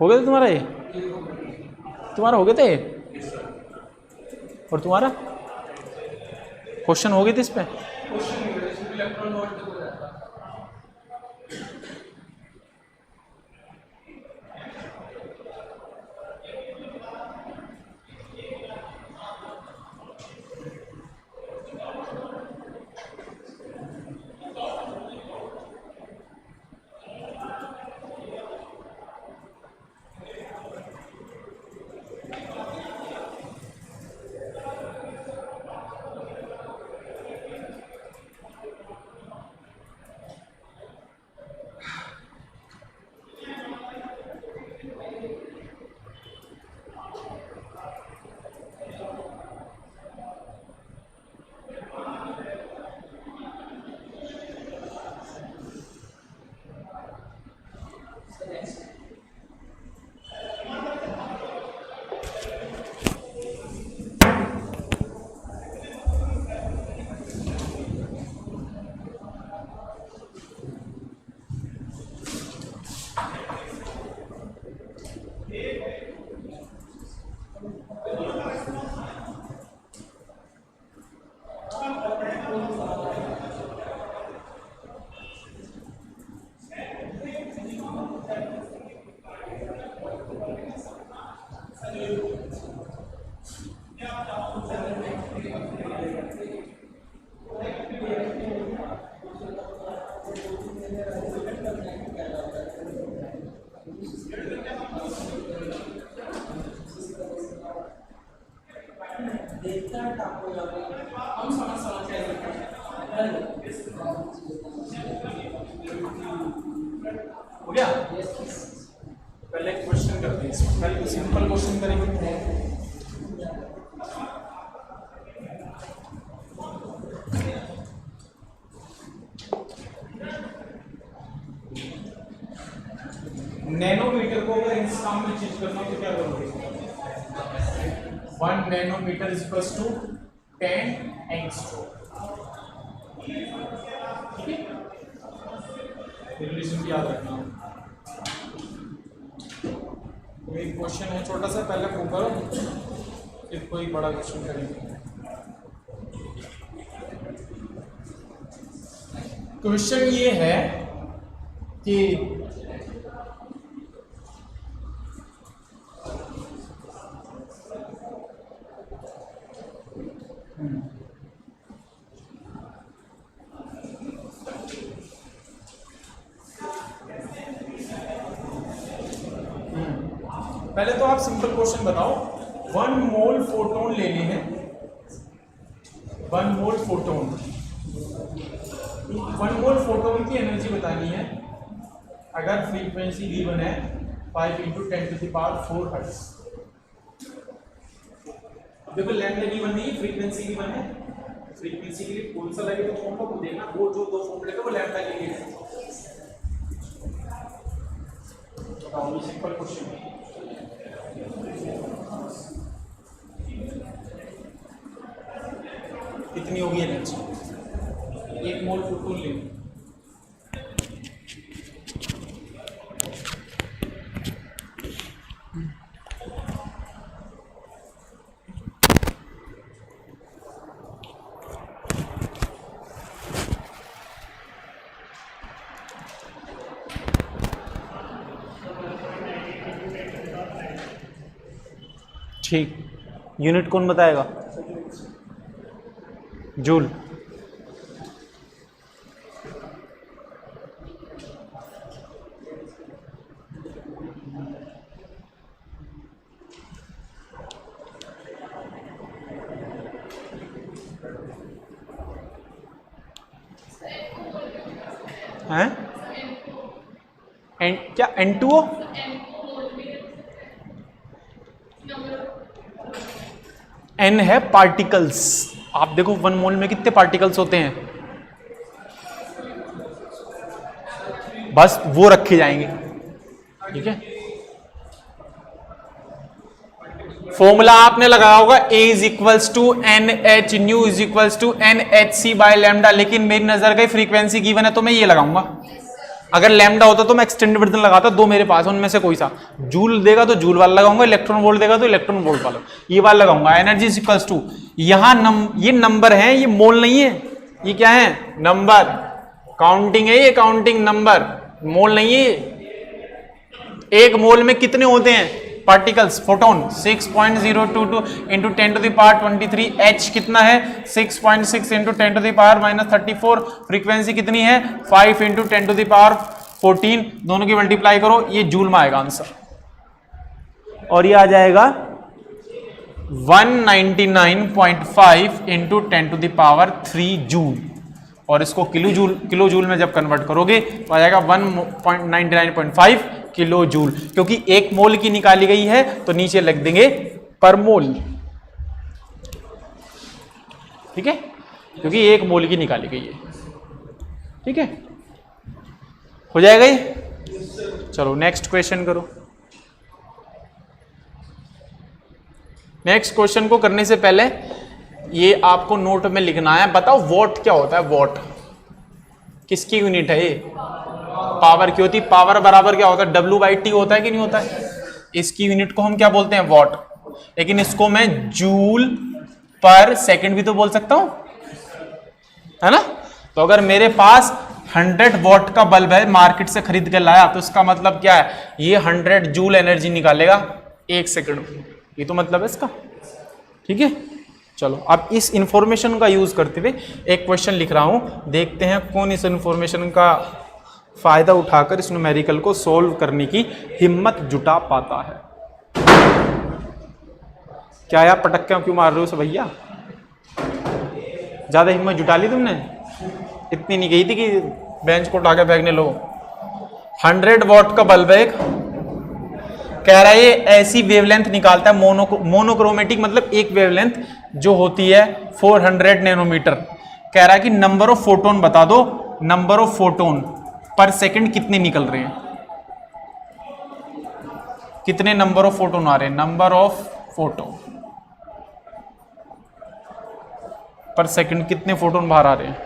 हो गए थे तुम्हारा? ये तुम्हारा हो गए थे, और तुम्हारा क्वेश्चन हो गए थे इस पे? हो गया? पहले क्वेश्चन करते हैं इसमें, पहले सिंपल क्वेश्चन करेंगे। नैनोमीटर को अगर इंच काम में चेंज करना तो क्या करोगे? 1 nanometre is equals to 10 angstrom. ठीक है, रिलेशन याद रखना। एक क्वेश्चन है छोटा सा, पहले प्रूव करो फिर कोई बड़ा क्वेश्चन करेंगे। क्वेश्चन ये है कि पहले तो आप सिंपल क्वेश्चन बताओ, 1 मोल फोटोन लेने हैं, 1 मोल फोटोन, 1 मोल फोटोन की एनर्जी बतानी है अगर फ्रीक्वेंसी गिवन है 5 × 10⁴ हर्ट्ज। देखो लैम्डा गिवन नहीं, फ्रीक्वेंसी गिवन है, फ्रीक्वेंसी के लिए कौन सा लगे तो फॉर्मूला को देखना, वो जो दो फॉर्मूले थे वो लैम्डा के लिए है। बताओ ये सिंपल क्वेश्चन है। कितनी होगी एनर्जी 1 मोल फोटोन लेंगे? ठीक, यूनिट कौन बताएगा? जूल। हैं? क्या N2O? N है पार्टिकल्स। आप देखो 1 मोल में कितने पार्टिकल्स होते हैं, बस वो रखे जाएंगे। ठीक है, फॉर्मूला आपने लगाया होगा A = NH, new = NHc by lambda, लेकिन मेरी नजर गई फ्रीक्वेंसी गिवन है तो मैं ये लगाऊंगा। अगर लैम्डा होता तो मैं एक्सटेंडेड वर्जन लगाता, दो मेरे पास है उनमें से कोई सा। जूल देगा तो जूल वाला लगाऊंगा, इलेक्ट्रॉन वोल्ट देगा तो इलेक्ट्रॉन वोल्ट वाला, ये वाला लगाऊंगा। एनर्जी = यहां ये नंबर है, ये मोल नहीं है, ये क्या है? नंबर, काउंटिंग है ये, काउंटिंग नंबर, मोल नहीं है। एक मोल में कितने होते हैं पार्टिकल्स? फोटोन 6.022 × 10⁻23। H कितना है? 6.6 × 10⁻−34। फ्रीक्वेंसी कितनी है? 5 × 10⁻14। दोनों की मल्टीप्लाई करो, ये जूल में आएगा आंसर, और ये आ जाएगा 199.5 × 10⁻3 जूल। और इसको किलो जूल में जब कन्वर्ट करोगे तो आ जाएगा 199.5 किलो जूल। क्योंकि एक मोल की निकाली गई है तो नीचे लिख देंगे पर मोल। ठीक है, क्योंकि एक मोल की निकाली गई है। ठीक है, हो जाएगा ये। चलो नेक्स्ट क्वेश्चन करो। नेक्स्ट क्वेश्चन को करने से पहले ये आपको नोट में लिखना है। बताओ वॉट क्या होता है? वॉट किसकी यूनिट है? ये पावर की होती है। पावर बराबर क्या होता है? W/T होता है कि नहीं होता है? इसकी यूनिट को हम क्या बोलते हैं? वॉट। लेकिन इसको मैं जूल पर सेकंड भी तो बोल सकता हूं, है ना? तो अगर मेरे पास 100 वॉट का बल्ब है, मार्केट से खरीद के लाया, तो इसका मतलब क्या है? ये 100 जूल एनर्जी निकालेगा 1 सेकंड में। ये तो मतलब है इसका। ठीक है, चलो अब इस इंफॉर्मेशन का यूज करते हुए एक क्वेश्चन लिख रहा हूं, देखते हैं कौन इस इंफॉर्मेशन का फायदा उठाकर इस न्यूमेरिकल को सोल्व करने की हिम्मत जुटा पाता है। क्या यार पटक्का क्यों मार रहे हो भैया? ज्यादा हिम्मत जुटा ली तुमने? इतनी नहीं गई थी कि बेंच को उठा के फेंकने लो। 100 वॉट का बल्ब है, कह रहा है ये ऐसी वेवलेंथ निकालता है, मोनोक्रोमेटिक मतलब एक वेवलेंथ जो होती है 400 नैनोमीटर। कह रहा है कि नंबर ऑफ फोटोन बता दो, नंबर ऑफ फोटोन पर सेकंड कितने निकल रहे हैं? कितने नंबर ऑफ फोटोन आ रहे हैं? नंबर ऑफ फोटोन पर सेकंड कितने फोटोन बाहर आ रहे हैं?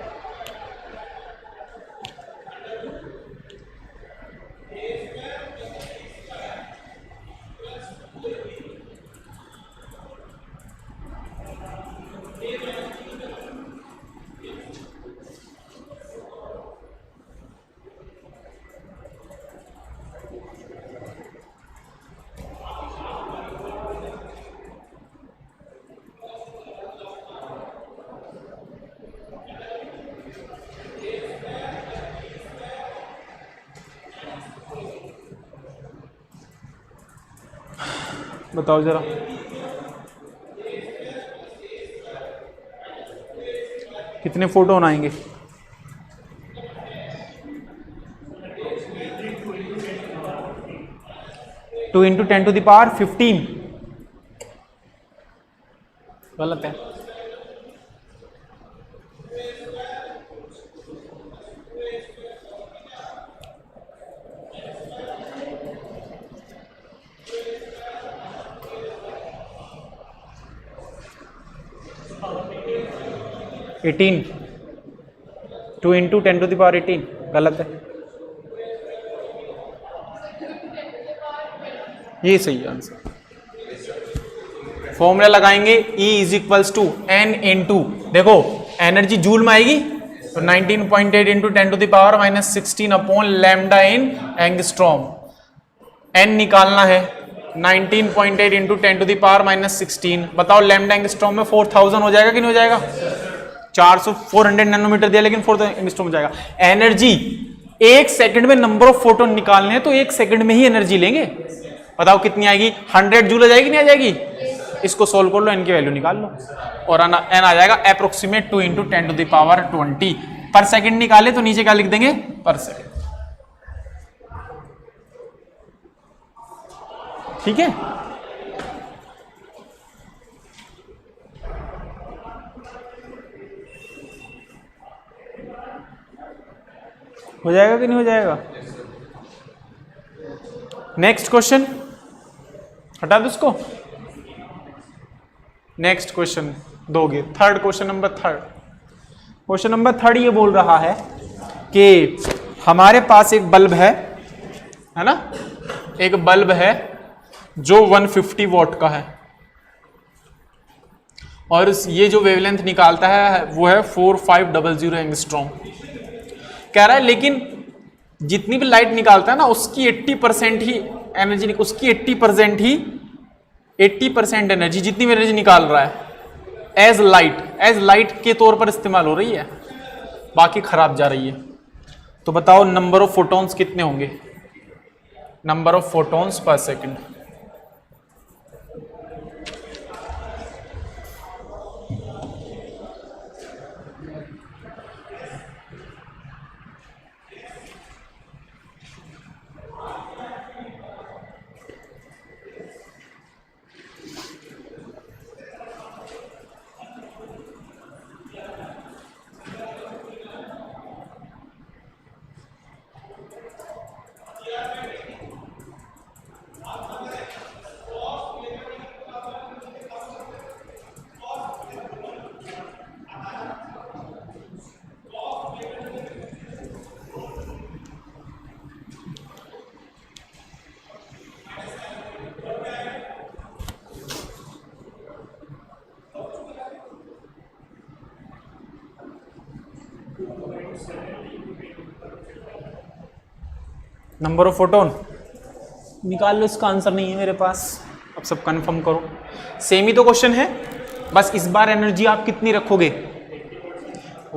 बताओ जरा। कितने फोटोन आएंगे? 2 × 10⁻15। गलत है। एटीन 2 × 10⁻18 गलत है। ये सही आंसर। फॉर्मूला लगाएंगे E = N × देखो एनर्जी जूल में आएगी तो 19.8 × 10⁻16 अपॉन लैम्डा इन एंगस्ट्रॉम। N निकालना है 19.8 × 10⁻16। बताओ लैम्डा एंगस्ट्रॉम में 4000 हो जाएगा कि नहीं हो जाएगा? 400 नैनोमीटर दिया लेकिन 4000 एंगस्ट्रॉम हो जाएगा। एनर्जी 1 सेकंड में नंबर ऑफ फोटोन निकालने हैं तो 1 सेकंड में ही एनर्जी लेंगे। बताओ कितनी आएगी? 100 जूल आ जाएगी नहीं आ जाएगी? इसको सोल्व कर लो, एन की वैल्यू निकाल लो और एन आ जाएगा अप्रोक्सीमेट 2 × 10⁻20 पर सेकंड। निकाले तो नीचे क्या लिख देंगे? पर सेकंड। ठीक है। हो जाएगा कि नहीं हो जाएगा? नेक्स्ट क्वेश्चन हटा दो इसको। नेक्स्ट क्वेश्चन दोगे। Third question number third. Question number third ये बोल रहा है कि हमारे पास एक बल्ब है ना, एक बल्ब है जो 150 वॉट का है और ये जो वेवलेंथ निकालता है वो है 4500 एंगस्ट्रॉम। कह रहा है लेकिन जितनी भी लाइट निकालता है ना उसकी 80% ही एनर्जी, उसकी 80% एनर्जी, जितनी भी एनर्जी निकाल रहा है एज लाइट के तौर पर इस्तेमाल हो रही है, बाकी खराब जा रही है। तो बताओ नंबर ऑफ फोटॉन्स कितने होंगे? Number of photons per second. Number of photon निकाल लो, इसका आंसर नहीं है मेरे पास। अब सब कंफर्म करो। सेम ही तो क्वेश्चन है, बस इस बार एनर्जी आप कितनी रखोगे?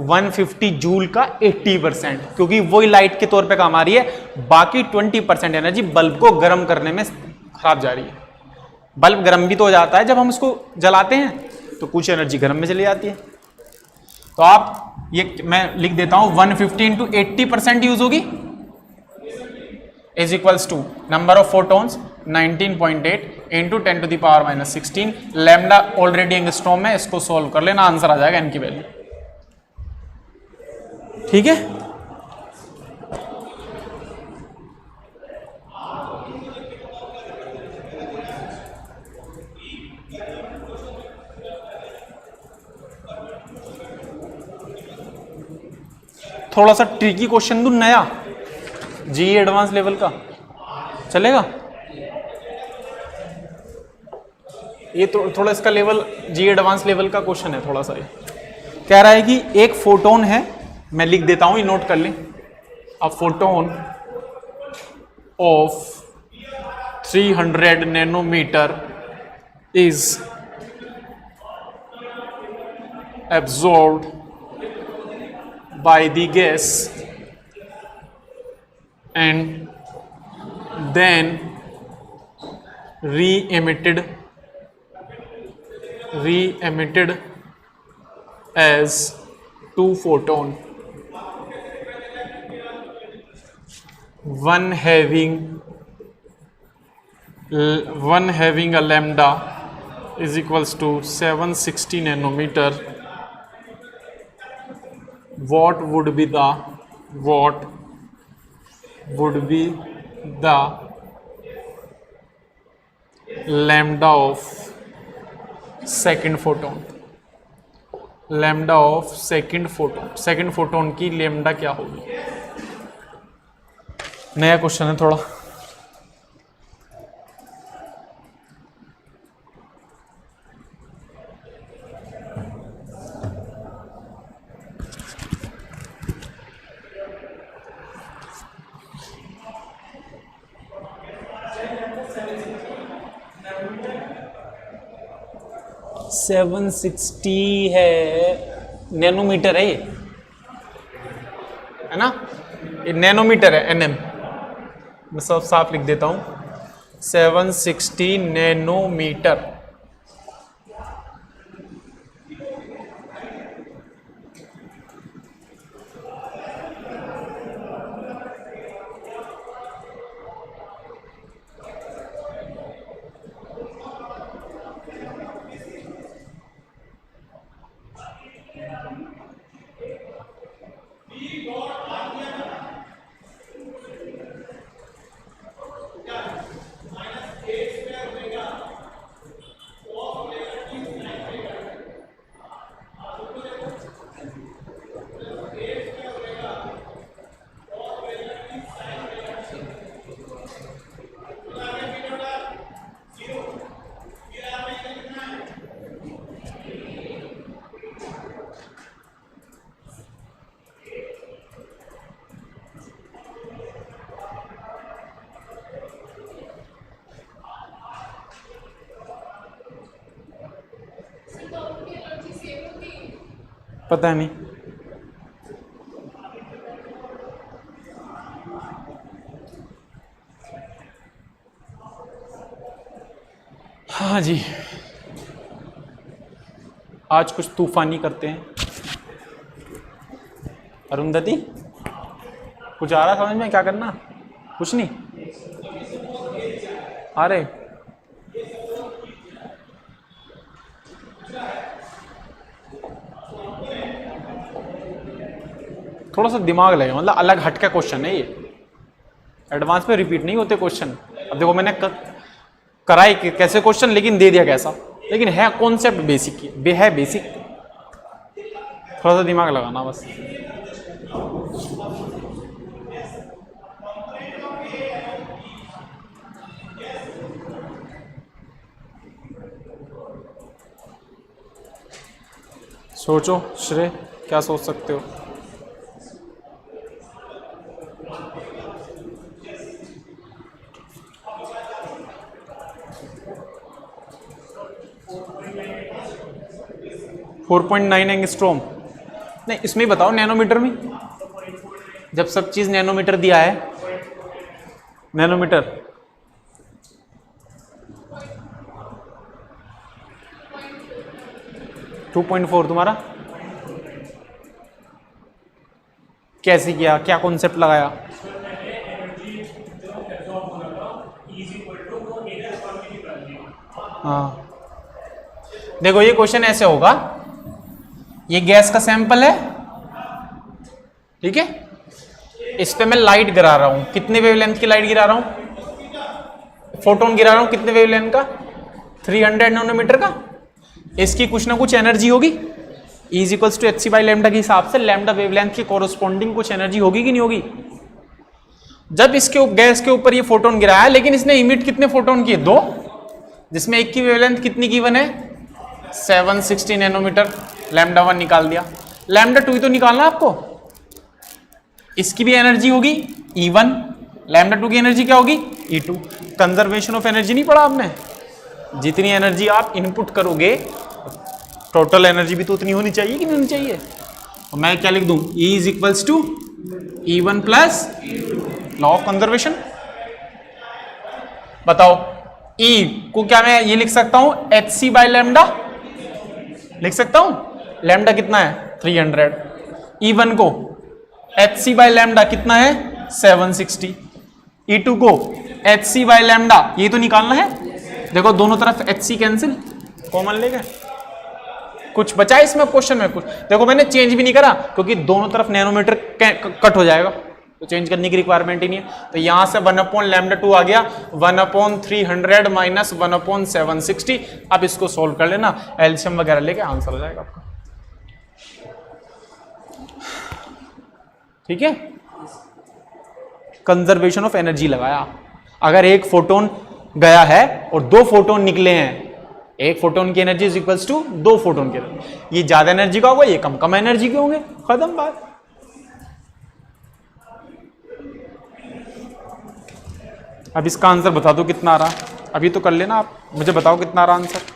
150 जूल का 80%, क्योंकि वही लाइट के तौर पे काम आ रही है। बाकी 20% एनर्जी बल्ब को गर्म करने में खराब जा रही है। बल्ब गर्म भी तो हो जाता है जब हम उसको जलाते हैं, तो कुछ एनर्जी गर्म में चली जाती है। तो आप ये मैं लिख देता हूं 150 × 80% यूज होगी is equals to number of photons 19.8 into 10⁻16 lambda already angstrom में, इसको सॉल्व कर लेना, आंसर आ जाएगा एन की वैल्यू। ठीक है। थोड़ा सा ट्रिकी क्वेश्चन दूं नया, जी एडवांस लेवल का, चलेगा? ये तो थोड़ा इसका लेवल जी एडवांस लेवल का क्वेश्चन है थोड़ा सा। ये कह रहा है कि एक फोटोन है, मैं लिख देता हूं, ये नोट कर लें। A photon of 300 nanometre is absorbed by the gas and then re-emitted as 2 photon, one having a lambda is equals to 760 nanometer. What would be the lambda of second photon? Lambda of second photon की lambda क्या होगी? नया question है थोड़ा। Seven 760 है, nanometre है ये, है ना? ये नैनोमीटर है, एनएम। मैं सब साफ लिख देता हूं, 760 नैनोमीटर। पता नहीं, हाँ जी। आज कुछ तूफानी करते हैं। अरुंधति, कुछ आ रहा समझ में? क्या करना? कुछ नहीं आ रहे। थोड़ा सा दिमाग लगे, मतलब अलग हटका क्वेश्चन है ये, एडवांस में रिपीट नहीं होते क्वेश्चन। अब देखो मैंने कराई कैसे क्वेश्चन, लेकिन दे दिया कैसा, लेकिन है कॉन्सेप्ट बेसिक की, है बेसिक। थोड़ा सा दिमाग लगाना बस। सोचो श्रेय, क्या सोच सकते हो? Four 4.9 angstrom. नहीं, इसमें ही बताओ, नैनोमीटर में, जब सब चीज नैनोमीटर दिया है। नैनोमीटर 2.4 तुम्हारा कैसे किया, क्या कॉन्सेप्ट लगाया? हाँ देखो, ये क्वेश्चन ऐसे होगा, ये गैस का सैंपल है, ठीक है, इस पे मैं लाइट गिरा रहा हूं। कितने वेवलेंथ की लाइट गिरा रहा हूं? फोटोन गिरा रहा हूं। कितने वेवलेंथ का? 300 नैनोमीटर का। इसकी कुछ ना कुछ एनर्जी होगी, is equals to H C by lambda के हिसाब से लैम्डा वेवलेंथ की कोरोस्पोंडिंग कुछ एनर्जी होगी कि नहीं होगी? जब इसके गैस के ऊपर ये फोटोन गिराया, लेकिन इसने इमिट कितने फोटोन किए? 2, जिसमें एक की वेवलेंथ कितनी गिवन है? 760 नैनोमीटर। लैम्डा 1 निकाल दिया, लैम्डा 2 तो निकालना आपको। इसकी भी एनर्जी होगी E1, लैम्डा 2 की एनर्जी क्या होगी? E2। कंजर्वेशन ऑफ एनर्जी नहीं पढ़ा आपने? जितनी एनर्जी आप इनपुट करोगे, टोटल एनर्जी भी तो उतनी होनी चाहिए कि नहीं होनी चाहिए? तो मैं क्या लिख दूं? E is equals to E1 plus law of conservation. बताओ ई को क्या मैं ये लिख सकता हूं एच सी बाय लैम्डा लिख सकता हूं, लैम्डा कितना है 300, E1 को एच सी बाय लैम्डा कितना है 760, E2 को एच सी बाय लैम्डा ये तो निकालना है, देखो दोनों तरफ एच सी कैंसिल कॉमन ले गए, कुछ बचा इसमें क्वेश्चन में, कुछ देखो मैंने चेंज भी नहीं करा क्योंकि दोनों तरफ नैनोमीटर कट हो जाएगा तो चेंज करने की रिक्वायरमेंट ही नहीं है। तो यहां से 1/λ2 आ गया 1/300 माइनस 1/760। अब इसको सोल्व कर लेना, एलसीएम वगैरह लेके आंसर हो जाएगा आपका। ठीक है, कंजर्वेशन ऑफ एनर्जी लगाया। अगर एक फोटोन गया है और 2 फोटोन निकले हैं, एक फोटोन की energy is equals to 2 photon की एनर्जी, ये ज्यादा एनर्जी का होगा, ये कम एनर्जी के होंगे, खत्म बात। अब इसका आंसर बता दो कितना आ रहा, अभी तो कर लेना आप, मुझे बताओ कितना आ रहा आंसर।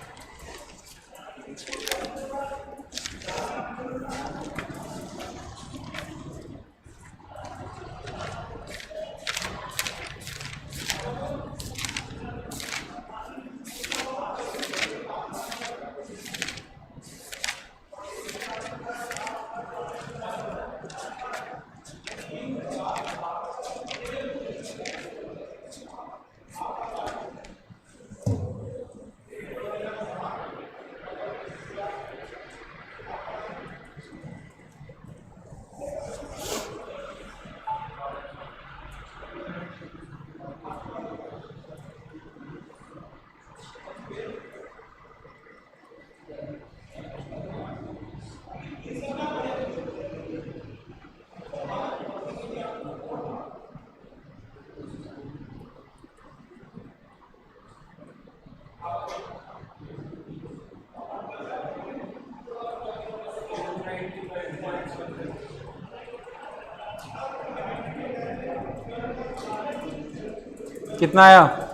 कितना आया?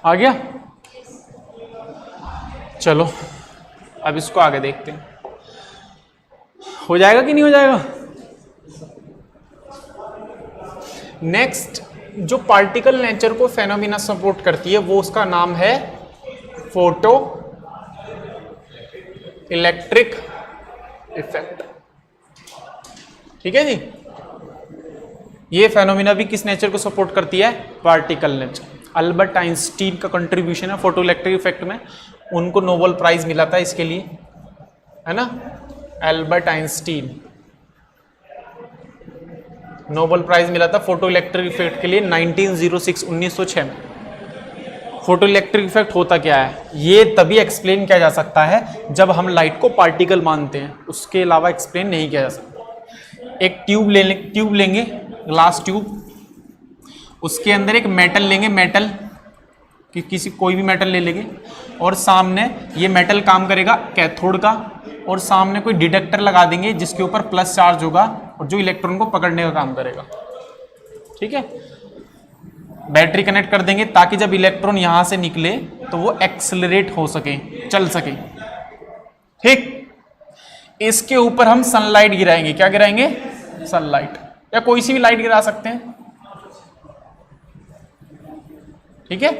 आ गया? चलो अब इसको आगे देखते हैं, हो जाएगा कि नहीं हो जाएगा। नेक्स्ट जो पार्टिकल नेचर को फेनोमेना सपोर्ट करती है वो उसका नाम है फोटो इलेक्ट्रिक इफेक्ट। ठीक है जी, ये फेनोमेना भी किस नेचर को सपोर्ट करती है? Particle nature. अल्बर्ट आइंस्टीन का कंट्रीब्यूशन है फोटो इलेक्ट्रिक इफेक्ट में, उनको नोबेल प्राइज मिला था इसके लिए, है ना। अल्बर्ट आइंस्टीन नोबेल प्राइज मिला था फोटो इलेक्ट्रिक इफेक्ट के लिए 1906 में। फोटो इलेक्ट्रिक इफेक्ट होता क्या है ये तभी एक्सप्लेन किया जा सकता है जब हम लाइट को पार्टिकल मानते हैं, उसके अलावा एक्सप्लेन नहीं किया जा सकता। एक ट्यूब लेंगे ग्लास ट्यूब, उसके अंदर एक मेटल लेंगे, मेटल किसी कोई भी मेटल ले लेंगे, और सामने ये मेटल काम करेगा कैथोड का, और सामने कोई डिटेक्टर लगा देंगे जिसके ऊपर प्लस चार्ज होगा और जो इलेक्ट्रॉन को पकड़ने का काम करेगा। ठीक है, बैटरी कनेक्ट कर देंगे ताकि जब इलेक्ट्रॉन यहां से निकले तो वो एक्सेलरेट हो सके, चल सके। ठीक, इसके ऊपर हम सनलाइट गिराएंगे। क्या गिराएंगे? सनलाइट, या कोई सी भी लाइट गिरा सकते हैं। ठीक है,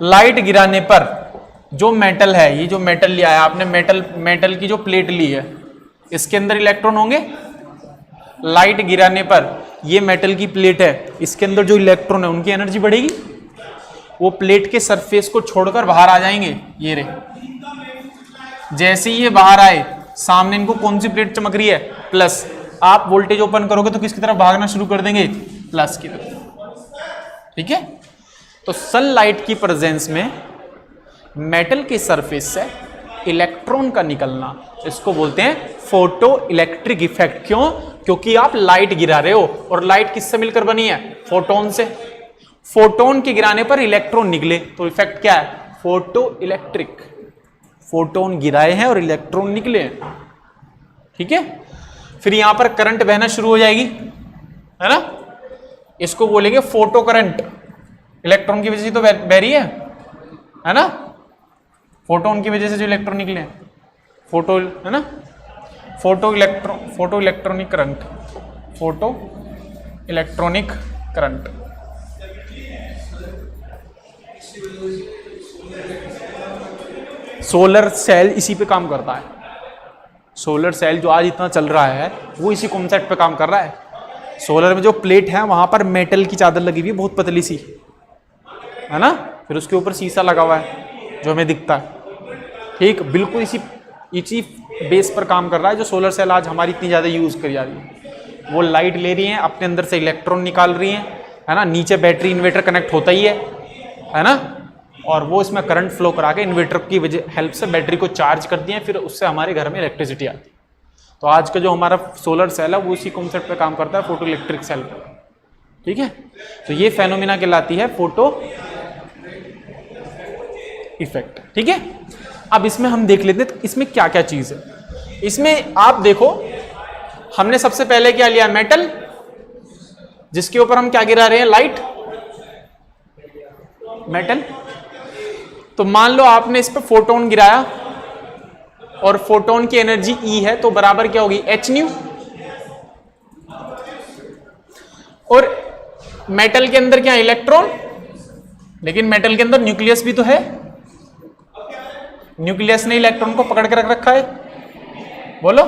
लाइट गिराने पर जो मेटल है, ये जो मेटल लिया है आपने, मेटल की जो प्लेट ली है, इसके अंदर इलेक्ट्रॉन होंगे। लाइट गिराने पर ये मेटल की प्लेट है, इसके अंदर जो इलेक्ट्रॉन है उनकी एनर्जी बढ़ेगी, वो प्लेट के सरफेस को छोड़कर बाहर आ जाएंगे। ये रहे, जैसे ही ये बाहर आए सामने इनको कौन सी प्लेट चमक रही है? प्लस। आप वोल्टेज ओपन करोगे तो किसकी तरफ भागना शुरू कर देंगे? प्लस की तरफ। ठीक है, तो सनलाइट की प्रेजेंस में मेटल के सरफेस से इलेक्ट्रॉन का निकलना, इसको बोलते हैं फोटो इलेक्ट्रिक इफेक्ट। क्यों? क्योंकि आप लाइट गिरा रहे हो, और लाइट किससे मिलकर बनी है? फोटोन से। फोटोन के गिराने पर इलेक्ट्रॉन निकले तो इफेक्ट क्या है? Photo electric. फोटोन गिराए हैं और इलेक्ट्रॉन निकले हैं, ठीक है। फिर यहां पर करंट बहना शुरू हो जाएगी, है ना, इसको बोलेंगे फोटो करंट। इलेक्ट्रॉन की वजह से तो बह रही है ना, फोटोन की वजह से जो इलेक्ट्रॉन निकले हैं, फोटो, है ना, photo electronic current, photo electronic current. Solar cell इसी पे काम करता है। सोलर सेल जो आज इतना चल रहा है वो इसी कॉन्सेप्ट पे काम कर रहा है। सोलर में जो प्लेट है वहां पर मेटल की चादर लगी हुई है, बहुत पतली सी, है ना, फिर उसके ऊपर शीशा लगा हुआ है जो हमें दिखता है, ठीक, बिल्कुल इसी बेस पर काम कर रहा है जो सोलर सेल आज हमारी इतनी ज्यादा यूज करी जा रही है। वो लाइट ले रही है, अपने अंदर से इलेक्ट्रॉन निकाल रही है ना, नीचे बैटरी इन्वर्टर कनेक्ट होता ही है ना, और वो इसमें करंट फ्लो करा के इन्वर्टर की वजह हेल्प से बैटरी को चार्ज करती है, फिर उससे हमारे घर में इलेक्ट्रिसिटी आती है। तो आज का जो हमारा सोलर सेल है वो उसी कॉन्सेप्ट पे काम करता है, फोटो इलेक्ट्रिक सेल पे, ठीक है। तो ये फेनोमेना कहलाती है फोटो इफेक्ट, ठीक है। अब इसमें हम देख लेते हैं इसमें क्या क्या चीज है। इसमें आप देखो, हमने सबसे पहले क्या लिया? मेटल, जिसके ऊपर हम क्या गिरा रहे हैं? Light, metal. तो मान लो आपने इस पर फोटोन गिराया और फोटोन की एनर्जी E है, तो बराबर क्या होगी? h new. और मेटल के अंदर क्या? इलेक्ट्रॉन, लेकिन मेटल के अंदर न्यूक्लियस भी तो है, न्यूक्लियस ने इलेक्ट्रॉन को पकड़ के रख रखा है, बोलो।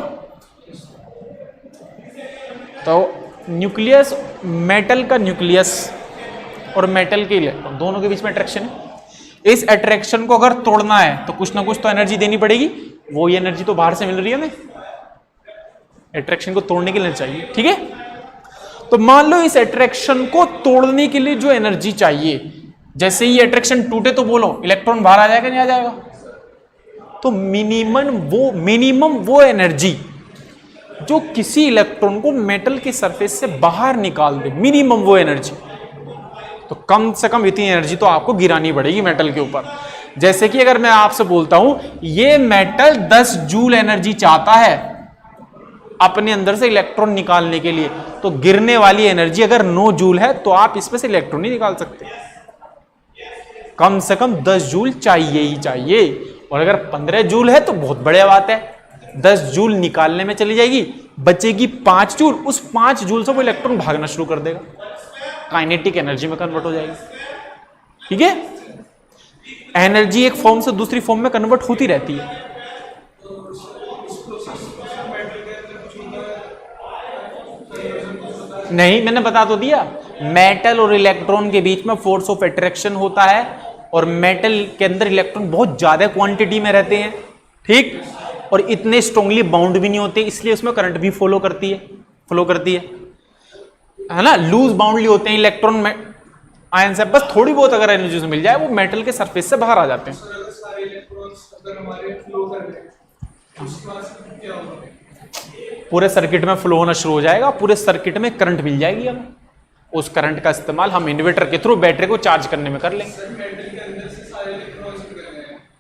तो न्यूक्लियस, मेटल का न्यूक्लियस और मेटल के इलेक्ट्रॉन दोनों के बीच में अट्रैक्शन है। इस अट्रैक्शन को अगर तोड़ना है तो कुछ ना कुछ तो एनर्जी देनी पड़ेगी, वो एनर्जी तो बाहर से मिल रही है हमें, अट्रैक्शन को तोड़ने के लिए चाहिए, ठीक है। तो मान लो इस अट्रैक्शन को तोड़ने के लिए जो एनर्जी चाहिए, जैसे ही अट्रैक्शन टूटे तो बोलो इलेक्ट्रॉन बाहर आ जाएगा, नहीं आ जाएगा? तो मिनिमम वो एनर्जी जो किसी इलेक्ट्रॉन को मेटल के सरफेस से बाहर निकाल दे, मिनिमम वो एनर्जी, तो कम से कम इतनी एनर्जी तो आपको गिरानी पड़ेगी मेटल के ऊपर। जैसे कि अगर मैं आपसे बोलता हूं ये मेटल 10 जूल एनर्जी चाहता है अपने अंदर से इलेक्ट्रॉन निकालने के लिए, तो गिरने वाली एनर्जी अगर 9 जूल है तो आप इसमें से इलेक्ट्रॉन नहीं निकाल सकते, कम से कम 10 जूल चाहिए ही चाहिए। और अगर 15 जूल है तो बहुत बढ़िया बात है, 10 जूल निकालने में चली जाएगी, बचेगी 5 जूल, उस 5 जूल से वो इलेक्ट्रॉन भागना शुरू कर देगा, काइनेटिक एनर्जी में कन्वर्ट हो जाएगी, ठीक है। एनर्जी एक फॉर्म से दूसरी फॉर्म में कन्वर्ट होती रहती है। नहीं, मैंने बता तो दिया, मेटल और इलेक्ट्रॉन के बीच में फोर्स ऑफ अट्रैक्शन होता है, और मेटल के अंदर इलेक्ट्रॉन बहुत ज्यादा क्वांटिटी में रहते हैं, ठीक, और इतने स्ट्रांगली बाउंड भी नहीं होते, इसलिए उसमें करंट भी फ्लो करती है ना। लूज बाउंडली होते हैं इलेक्ट्रॉन में आयन से, बस थोड़ी बहुत अगर एनर्जी से मिल जाए वो मेटल के सरफेस से बाहर आ जाते हैं। पूरे सर्किट में फ्लो होना शुरू हो जाएगा, पूरे सर्किट में करंट मिल जाएगी हमें, उस करंट का इस्तेमाल हम इन्वर्टर के थ्रू बैटरी को चार्ज करने में कर लेंगे।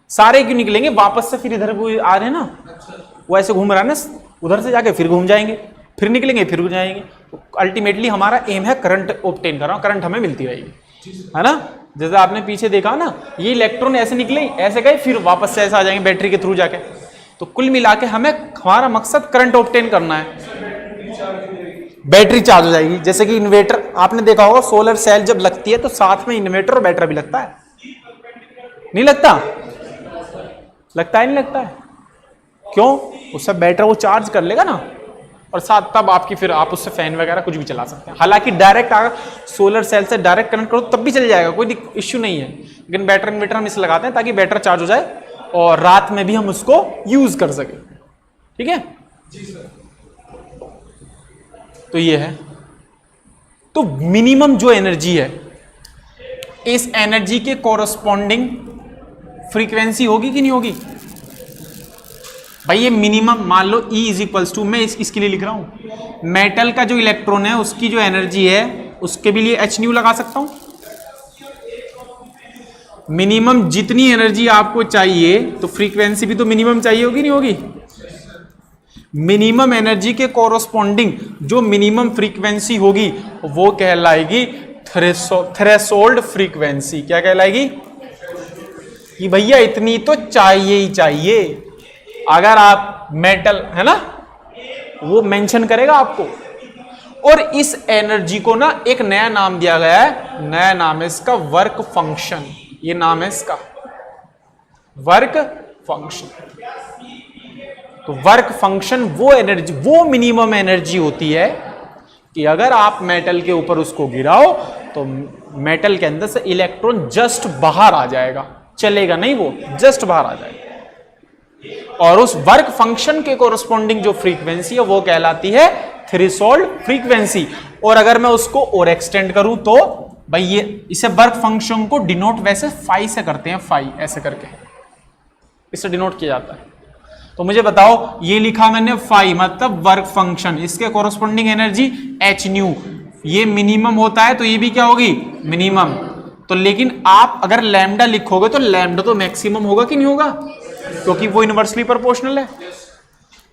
सारे क्यों निकलेंगे? वापस से फिर इधर वो आ रहे हैं ना, वो ऐसे घूम रहा है ना, उधर से जाके फिर घूम जाएंगे, फिर निकलेंगे, फिर घूम जाएंगे। अल्टीमेटली हमारा एम है करंट ऑब्टेन करना, करंट हमें मिलती रहेगी, है ना। जैसे आपने पीछे देखा ना, ये इलेक्ट्रॉन ऐसे निकले, ऐसे गए, फिर वापस से ऐसे आ जाएंगे बैटरी के थ्रू जाके। तो कुल मिला के हमारा मकसद करंट ऑब्टेन करना है, बैटरी चार्ज हो जाएगी। जैसे कि इन्वर्टर आपने देखा होगा, सोलर सेल जब लगती है तो साथ में इन्वर्टर और बैटरी भी लगता है, नहीं लगता? लगता है, नहीं लगता है? क्यों? उससे बैटरी वो चार्ज कर लेगा ना, और साथ तब आपकी फिर आप उससे फैन वगैरह कुछ भी चला सकते हैं। हालांकि डायरेक्ट अगर सोलर सेल से डायरेक्ट कनेक्ट करो तब भी चल जाएगा, कोई इश्यू नहीं है, लेकिन बैटरी इन्वर्टर हम इसे लगाते हैं ताकि बैटरी चार्ज हो जाए और रात में भी हम उसको यूज कर सके, ठीक है जी सर। तो ये है, तो मिनिमम जो एनर्जी है, इस एनर्जी के कोरस्पॉन्डिंग फ्रीक्वेंसी होगी कि नहीं होगी? भाई ये मिनिमम मान लो E इज इक्वल्स टू, मैं इसके लिए लिख रहा हूं मेटल का जो इलेक्ट्रॉन है उसकी जो एनर्जी है उसके भी लिए h न्यू लगा सकता हूं। मिनिमम जितनी एनर्जी आपको चाहिए तो फ्रीक्वेंसी भी तो मिनिमम चाहिए होगी, नहीं होगी? मिनिमम एनर्जी के कोरोस्पोंडिंग जो मिनिमम फ्रीक्वेंसी होगी वो कहलाएगी थ्रेशोल्ड फ्रीक्वेंसी। क्या कहलाएगी? कि भैया इतनी तो चाहिए ही चाहिए। अगर आप मेटल है ना वो मेंशन करेगा आपको। और इस एनर्जी को ना एक नया नाम दिया गया है, नया नाम है इसका वर्क फंक्शन। ये नाम है इसका वर्क फंक्शन। तो वर्क फंक्शन वो एनर्जी, वो मिनिमम एनर्जी होती है कि अगर आप मेटल के ऊपर उसको गिराओ तो मेटल के अंदर से इलेक्ट्रॉन जस्ट बाहर आ जाएगा, चलेगा नहीं, वो जस्ट बाहर आ जाएगा। और उस वर्क फंक्शन के कोरस्पॉन्डिंग जो फ्रीक्वेंसी है वो कहलाती है थ्रेशोल्ड फ्रीक्वेंसी। और अगर मैं उसको और एक्सटेंड करूं तो भाई ये इसे वर्क फंक्शन को डिनोट वैसे फाई से करते हैं, फाई ऐसे करके इसे डिनोट किया जाता है। तो मुझे बताओ, ये लिखा मैंने फाई मतलब वर्क फंक्शन, इसके कोरस्पॉन्डिंग एनर्जी एच न्यू, ये मिनिमम होता है तो ये भी क्या होगी? मिनिमम। तो लेकिन आप अगर लैम्डा लिखोगे तो लैम्डा तो मैक्सिमम होगा कि नहीं होगा? क्योंकि वो इनवर्सली प्रोपोर्शनल है।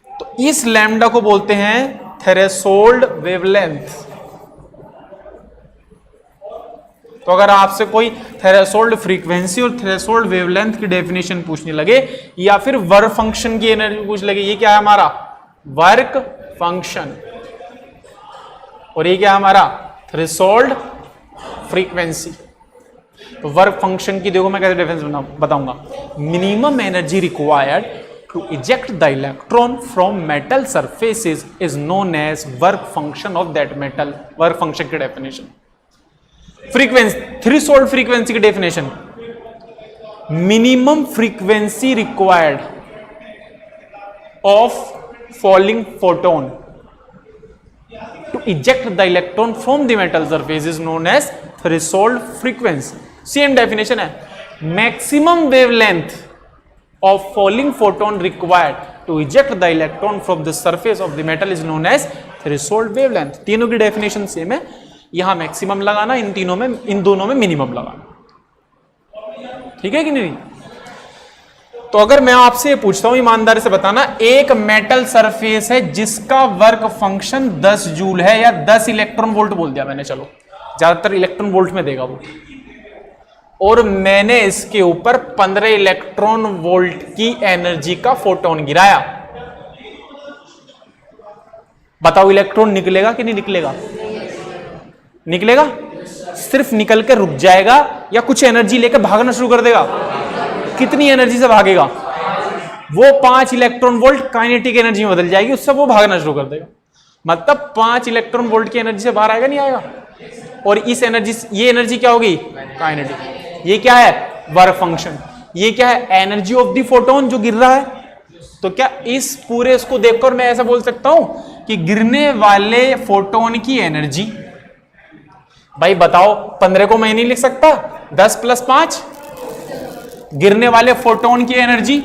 तो इस लैम्डा को बोलते हैं थ्रेशोल्ड वेवलेंथ। तो अगर आपसे कोई थ्रेशोल्ड फ्रीक्वेंसी और थ्रेशोल्ड वेवलेंथ की डेफिनेशन पूछने लगे या फिर वर्क फंक्शन की एनर्जी पूछ लगे, ये क्या है हमारा? Work function. और ये क्या है हमारा? Threshold frequency. तो वर्क फंक्शन की देखो मैं कैसे डेफिनेशन बताऊंगा। Minimum energy required to eject the electron from metal surfaces is known as work function of that metal. Work function की डेफिनेशन। फ्रीक्वेंसी, थ्रेशोल्ड फ्रीक्वेंसी की definition, minimum frequency required of falling photon to eject the electron from the metal surface is known as threshold frequency. Same definition है। Maximum wavelength of falling photon required to eject the electron from the surface of the metal is known as threshold wavelength. तीनों की definition same है। यहां maximum लगाना, इन तीनों में, इन दोनों में मिनिमम लगाना। ठीक है कि नहीं? तो अगर मैं आपसे पूछता हूं, ईमानदारी से बताना, एक मेटल सरफेस है जिसका वर्क फंक्शन 10 जूल है या 10 इलेक्ट्रॉन वोल्ट बोल दिया मैंने, चलो ज्यादातर इलेक्ट्रॉन वोल्ट में देगा वो, और मैंने इसके ऊपर 15 इलेक्ट्रॉन वोल्ट की एनर्जी का फोटोन गिराया। बताओ इलेक्ट्रॉन निकलेगा कि नहीं निकलेगा? निकलेगा। सिर्फ निकल के रुक जाएगा या कुछ एनर्जी लेकर भागना शुरू कर देगा? कितनी एनर्जी से भागेगा? वो 5 इलेक्ट्रॉन वोल्ट काइनेटिक एनर्जी में बदल जाएगी, उससे वो भागना शुरू कर देगा। मतलब 5 इलेक्ट्रॉन वोल्ट की एनर्जी से बाहर आएगा, नहीं आएगा? और इस एनर्जी, ये एनर्जी क्या होगी? काइनेटिक। ये क्या है? Work function. ये क्या है? एनर्जी ऑफ द फोटोन जो गिर रहा है। तो क्या इस पूरे इसको देखकर मैं ऐसा बोल सकता हूं कि गिरने वाले फोटोन की एनर्जी, भाई बताओ 15 को मैं नहीं लिख सकता? 10 + 5 गिरने वाले फोटोन की energy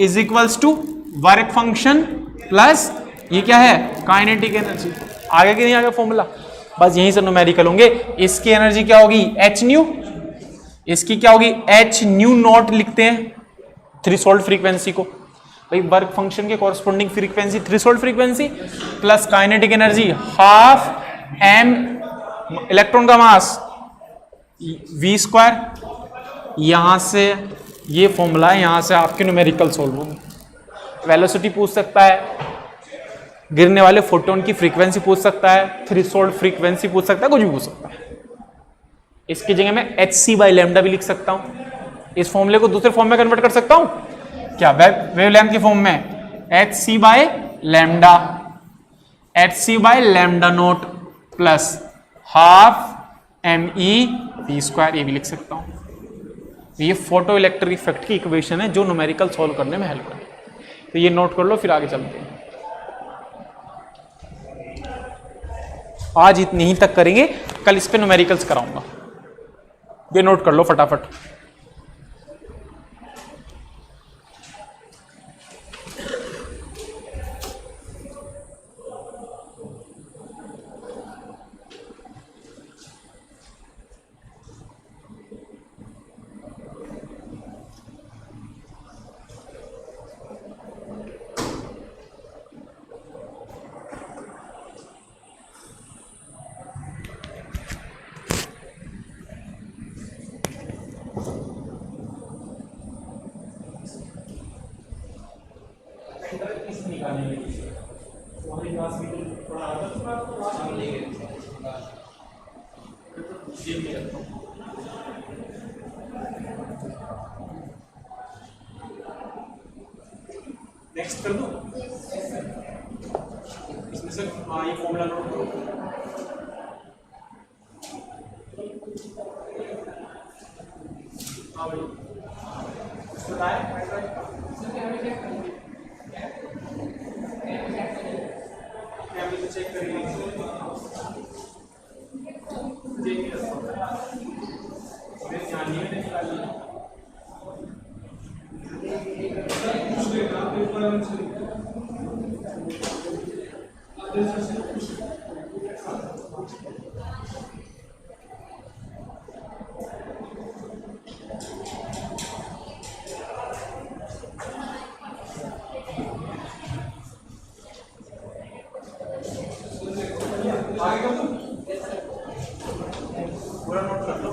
is equals to work function plus ये क्या है? Kinetic energy. आगे कि नहीं आगे फॉर्मूला? बस यहीं से न्यूमेरिकल होंगे। इसकी एनर्जी क्या होगी? H new. इसकी क्या होगी? एच न्यू नॉट लिखते हैं थ्रेशोल्ड फ्रीक्वेंसी को। भाई वर्क फंक्शन के corresponding frequency threshold frequency plus kinetic energy half M electron का मास v²। यहां से ये फॉर्मूला है, यहां से आपके न्यूमेरिकल सोल्व होंगे। वेलोसिटी पूछ सकता है, गिरने वाले फोटोन की फ्रीक्वेंसी पूछ सकता है, थ्रेशोल्ड फ्रीक्वेंसी पूछ सकता है, कुछ भी पूछ सकता है। इसकी जगह मैं hc/λ भी लिख सकता हूं। इस फॉर्मूले को दूसरे फॉर्म में कन्वर्ट कर सकता हूं क्या? वेवलेंथ के फॉर्म में hc/λ, hc/λ0 plus half me/v², ये भी लिख सकता हूं। ये फोटो इलेक्ट्रिक इफेक्ट की इक्वेशन है जो न्यूमेरिकल सॉल्व करने में हेल्प करे। तो ये नोट कर लो, फिर आगे चलते हैं। आज इतनी ही तक करेंगे, कल इस पे न्यूमेरिकल्स कराऊंगा। ये नोट कर लो फटाफट। हमारी क्लास में थोड़ा आता तो मैं आपको क्लास में ले गए ये भी रखता हूँ। नेक्स्ट कर दूँ इसमें से। हाँ ये फॉर्मूला नोट करो। हाँ भाई बताए चेक करिए ध्यान नहीं निकालिए पूरा नोट कर लो।